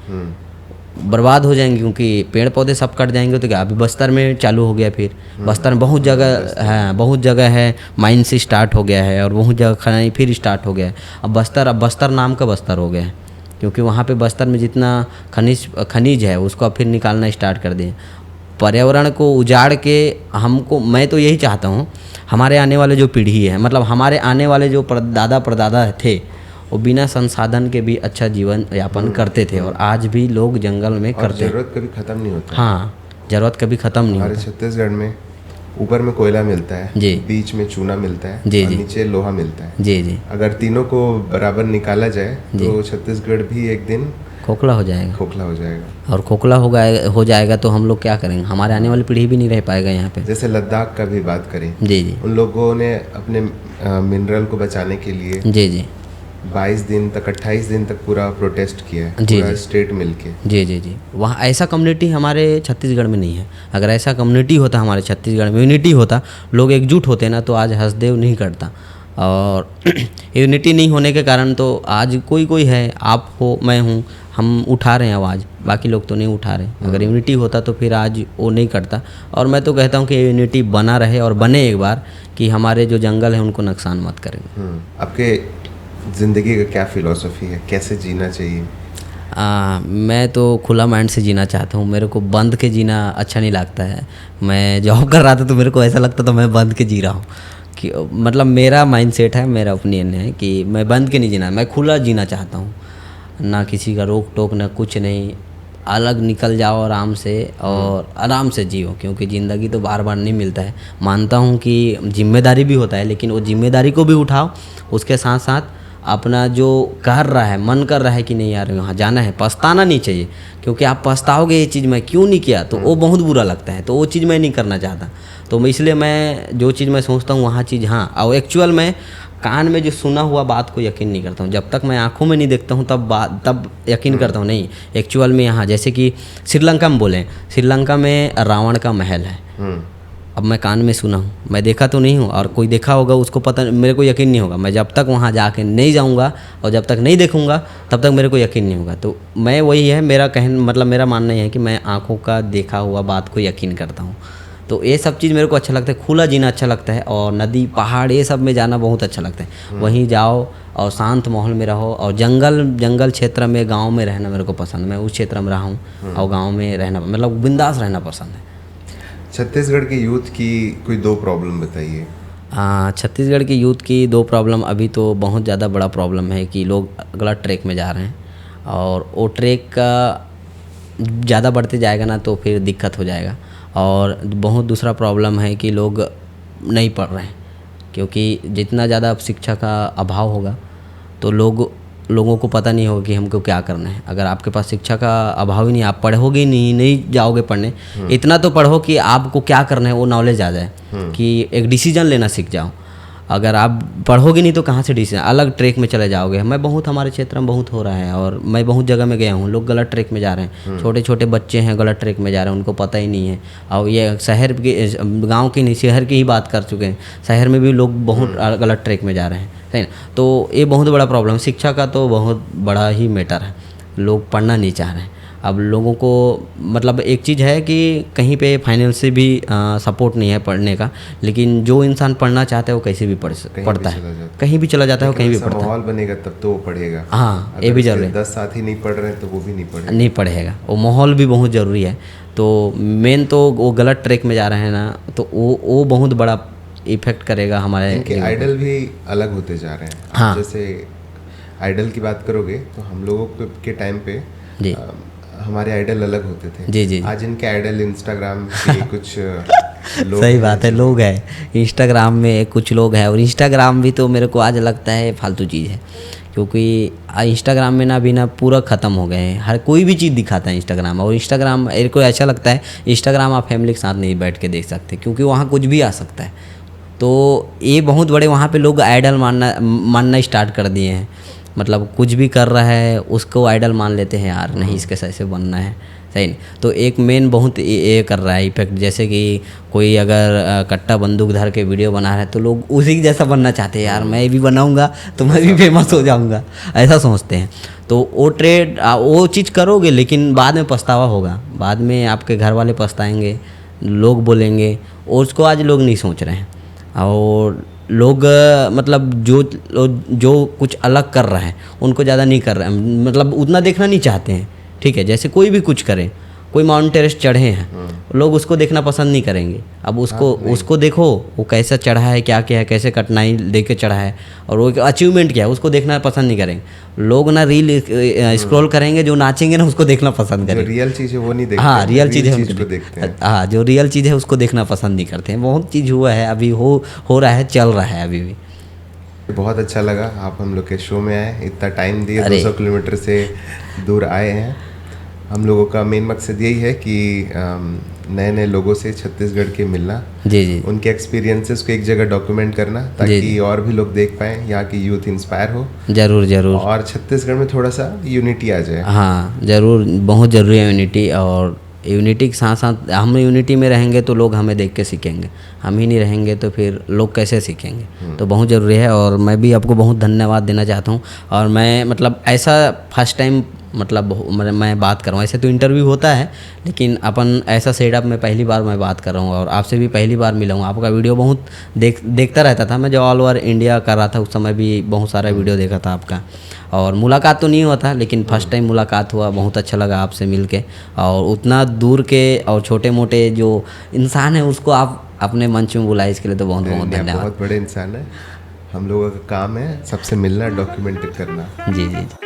बर्बाद हो जाएंगे, क्योंकि पेड़ पौधे सब कट जाएंगे तो क्या। अभी बस्तर में चालू हो गया, फिर बस्तर में बहुत जगह है माइन से स्टार्ट हो गया है, और बहुत जगह खनन फिर स्टार्ट हो गया है। अब बस्तर नाम का बस्तर हो गया है, क्योंकि वहाँ पे बस्तर में जितना खनिज है उसको अब फिर निकालना स्टार्ट कर दिए। पर्यावरण को उजाड़ के मैं तो यही चाहता हूँ हमारे आने वाले जो पीढ़ी है, मतलब हमारे आने वाले जो दादा परदादा थे, वो बिना संसाधन के भी अच्छा जीवन यापन करते थे, और आज भी लोग जंगल में करते हैं। जरूरत कभी खत्म नहीं होता। हाँ, जरूरत कभी खत्म नहीं होता। हमारे छत्तीसगढ़ में ऊपर में कोयला मिलता है जी, बीच में चूना मिलता है जी, और जी, नीचे लोहा मिलता है जी। अगर तीनों को बराबर निकाला जाए तो छत्तीसगढ़ भी एक दिन खोखला हो जाएगा, और खोखला हो जाएगा तो हम लोग क्या करेंगे, हमारे आने वाली पीढ़ी भी नहीं रह पाएगा यहाँ पे। जैसे लद्दाख का भी बात करें, जी, उन लोगों ने अपने मिनरल को बचाने के लिए जी 22 दिन तक 28 दिन तक पूरा प्रोटेस्ट किया है, जी, पूरा जी। स्टेट मिलके। जी वहाँ ऐसा कम्युनिटी हमारे छत्तीसगढ़ में नहीं है। अगर ऐसा कम्युनिटी होता हमारे छत्तीसगढ़ में, यूनिटी होता, लोग एकजुट होते ना, तो आज हसदेव नहीं करता। और यूनिटी नहीं होने के कारण तो आज कोई है, आप हो, मैं हूँ, हम उठा रहे हैं आवाज़, बाकी लोग तो नहीं उठा रहे। अगर यूनिटी होता तो फिर आज वो नहीं करता। और मैं तो कहता हूँ कि यूनिटी बना रहे और बने एक बार, कि हमारे जो जंगल है उनको नुकसान मत करें। आपके ज़िंदगी का क्या फ़िलॉसफी है, कैसे जीना चाहिए? मैं तो खुला माइंड से जीना चाहता हूँ। मेरे को बंद के जीना अच्छा नहीं लगता है। मैं जॉब कर रहा था तो मेरे को ऐसा लगता था मैं बंद के जी रहा हूँ, कि मतलब मेरा माइंडसेट है, मेरा ओपिनियन है कि मैं बंद के नहीं जीना, मैं खुला जीना चाहता हूँ। ना किसी का रोक टोक, ना कुछ नहीं, अलग निकल जाओ आराम से और आराम से जियो, क्योंकि ज़िंदगी तो बार बार नहीं मिलता है। मानता हूँ कि जिम्मेदारी भी होता है, लेकिन वो जिम्मेदारी को भी उठाओ, उसके साथ साथ अपना जो कर रहा है, मन कर रहा है कि नहीं यार वहाँ जाना है, पछताना नहीं चाहिए। क्योंकि आप पछताओगे ये चीज़ मैं क्यों नहीं किया, तो वो बहुत बुरा लगता है, तो वो चीज़ मैं नहीं करना चाहता। तो इसलिए मैं जो चीज़ मैं सोचता हूँ वहाँ चीज़, हाँ, और एक्चुअल में कान में जो सुना हुआ बात को यकीन नहीं करता हूँ। जब तक मैं आंखों में नहीं देखता हूँ तब यकीन करता हूँ। नहीं, एक्चुअल में यहाँ जैसे कि श्रीलंका में बोलें, श्रीलंका में रावण का महल है। अब मैं कान में सुना हूँ, मैं देखा तो नहीं हूँ, और कोई देखा होगा उसको पता, मेरे को यकीन नहीं होगा। मैं जब तक वहाँ जाके नहीं जाऊँगा और जब तक नहीं देखूँगा तब तक मेरे को यकीन नहीं होगा। तो मैं वही है, मेरा कहना मतलब मेरा मानना ये है कि मैं आँखों का देखा हुआ बात को यकीन करता हूँ। तो ये सब चीज़ मेरे को अच्छा लगता है, खुला जीना अच्छा लगता है, और नदी पहाड़ ये सब में जाना बहुत अच्छा लगता है। वहीं जाओ और शांत माहौल में रहो, और जंगल क्षेत्र में, गांव में रहना मेरे को पसंद है। मैं उस क्षेत्र में रहा हूँ और गांव में रहना मतलब बिंदास रहना पसंद है। छत्तीसगढ़ के यूथ की कोई 2 प्रॉब्लम बताइए। छत्तीसगढ़ की यूथ की 2 प्रॉब्लम, अभी तो बहुत ज़्यादा बड़ा प्रॉब्लम है कि लोग गलत ट्रैक में जा रहे हैं, और वो ट्रैक का ज़्यादा बढ़ते जाएगा ना तो फिर दिक्कत हो जाएगा। और बहुत दूसरा प्रॉब्लम है कि लोग नहीं पढ़ रहे हैं, क्योंकि जितना ज़्यादा शिक्षा का अभाव होगा तो लोगों को पता नहीं होगा कि हमको क्या करना है। अगर आपके पास शिक्षा का अभाव ही नहीं, आप पढ़ोगे नहीं जाओगे पढ़ने, इतना तो पढ़ो कि आपको क्या करना है वो नॉलेज आ जाए, कि एक डिसीजन लेना सीख जाओ। अगर आप पढ़ोगे नहीं तो कहाँ से डिसीजन, अलग ट्रैक में चले जाओगे। मैं बहुत, हमारे क्षेत्र में बहुत हो रहा है, और मैं बहुत जगह में गया हूँ, लोग गलत ट्रैक में जा रहे हैं। छोटे छोटे बच्चे हैं गलत ट्रैक में जा रहे हैं, उनको पता ही नहीं है। और ये शहर के, गांव की नहीं, शहर की ही बात कर चुके हैं, शहर में भी लोग बहुत गलत ट्रैक में जा रहे हैं, सही ना। तो ये बहुत बड़ा प्रॉब्लम, शिक्षा का तो बहुत बड़ा ही मैटर है। लोग पढ़ना नहीं चाह रहे हैं। अब लोगों को मतलब एक चीज़ है कि कहीं पे फाइनेंस भी सपोर्ट नहीं है पढ़ने का, लेकिन जो इंसान पढ़ना चाहता है वो कैसे भी पढ़ता है, कहीं भी चला जाता है, वो कहीं भी पढ़ता है। माहौल बनेगा तब तो वो पढ़ेगा। हाँ, ये भी जरूरी है। 10 साथी नहीं पढ़ रहे हैं तो वो भी नहीं पढ़ेगा। वो माहौल भी बहुत ज़रूरी है। तो मेन तो वो गलत ट्रैक में जा रहे हैं ना, तो वो बहुत बड़ा इफेक्ट करेगा हमारे। इनके आइडल भी अलग होते जा रहे हैं। हाँ, जैसे आइडल की बात करोगे तो हम लोगों के टाइम पे जी हमारे आइडल अलग होते थे। जी। आज इनके आइडल इंस्टाग्राम पे कुछ लोग सही बात है, लोग हैं इंस्टाग्राम में, कुछ लोग हैं। और इंस्टाग्राम भी तो मेरे को आज लगता है फालतू चीज़ है, क्योंकि इंस्टाग्राम में ना भी ना पूरा ख़त्म हो गए हैं। हर कोई भी चीज़ दिखाता है इंस्टाग्राम। और इंस्टाग्राम मेरे को ऐसा लगता है, इंस्टाग्राम आप फैमिली के साथ नहीं बैठ के देख सकते, क्योंकि वहाँ कुछ भी आ सकता है। तो ये बहुत बड़े वहाँ पे लोग आइडल मानना स्टार्ट कर दिए हैं। मतलब कुछ भी कर रहा है उसको आइडल मान लेते हैं, यार नहीं इसके से बनना है, सही नहीं। तो एक मेन बहुत ये कर रहा है इफेक्ट, जैसे कि कोई अगर कट्टा बंदूक धर के वीडियो बना रहा है तो लोग उसी जैसा बनना चाहते हैं। यार मैं भी बनाऊंगा तो मैं भी फेमस हो जाऊंगा, ऐसा सोचते हैं। तो वो चीज़ करोगे, लेकिन बाद में पछतावा होगा, बाद में आपके घर वाले पछताएंगे, लोग बोलेंगे। और उसको आज लोग नहीं सोच रहे हैं। और लोग मतलब जो कुछ अलग कर रहा है उनको ज़्यादा नहीं कर रहे हैं, मतलब उतना देखना नहीं चाहते हैं। ठीक है, जैसे कोई भी कुछ करे, कोई माउंट एवरेस्ट चढ़े हैं, लोग उसको देखना पसंद नहीं करेंगे। अब उसको देखो वो कैसा चढ़ा है, क्या क्या है, कैसे कठिनाई लेके चढ़ा है, और वो अचीवमेंट क्या है, उसको देखना पसंद नहीं करेंगे। लोग ना रील स्क्रॉल करेंगे, जो नाचेंगे ना उसको देखना पसंद करेंगे। रियल चीज़ है वो नहीं देखते। हाँ, रियल चीज़ है उसको देखते हैं। हाँ, जो रियल चीज़ है उसको देखना पसंद नहीं करते हैं। बहुत चीज़ हुआ है, अभी हो रहा है, चल रहा है अभी भी। बहुत अच्छा लगा आप हम लोग के शो में आए, इतना टाइम दिए, 200 किलोमीटर से दूर आए हैं। हम लोगों का मेन मकसद यही है कि नए नए लोगों से छत्तीसगढ़ के मिलना, जी जी उनके एक्सपीरियंसेस को एक जगह डॉक्यूमेंट करना ताकि और भी लोग देख पाएँ, यहाँ की यूथ इंस्पायर हो ज़रूर ज़रूर। और छत्तीसगढ़ में थोड़ा सा यूनिटी आ जाए। हाँ ज़रूर, बहुत ज़रूरी है यूनिटी। और यूनिटी के साथ साथ हम यूनिटी में रहेंगे तो लोग हमें देख के सीखेंगे, हम ही नहीं रहेंगे तो फिर लोग कैसे सीखेंगे। तो बहुत ज़रूरी है और मैं भी आपको बहुत धन्यवाद देना चाहता हूँ। और मैं मतलब ऐसा फर्स्ट टाइम मतलब मैं बात कर रहा हूँ, ऐसे तो इंटरव्यू होता है लेकिन अपन ऐसा सेटअप में पहली बार मैं बात कर रहा हूँ और आपसे भी पहली बार मिला हूँ। आपका वीडियो बहुत देखता रहता था मैं, जो ऑल ओवर इंडिया कर रहा था उस समय भी बहुत सारा वीडियो देखा था आपका। और मुलाकात तो नहीं हुआ था लेकिन फर्स्ट टाइम मुलाकात हुआ, बहुत अच्छा लगा आपसे मिल के। और उतना दूर के और छोटे मोटे जो इंसान है उसको आप अपने मंच में बुलाए, इसके लिए तो बहुत बहुत इंडिया धन्यवाद। बहुत बड़े इंसान है, हम लोगों का काम है सबसे मिलना, डॉक्यूमेंट करना। जी जी जी।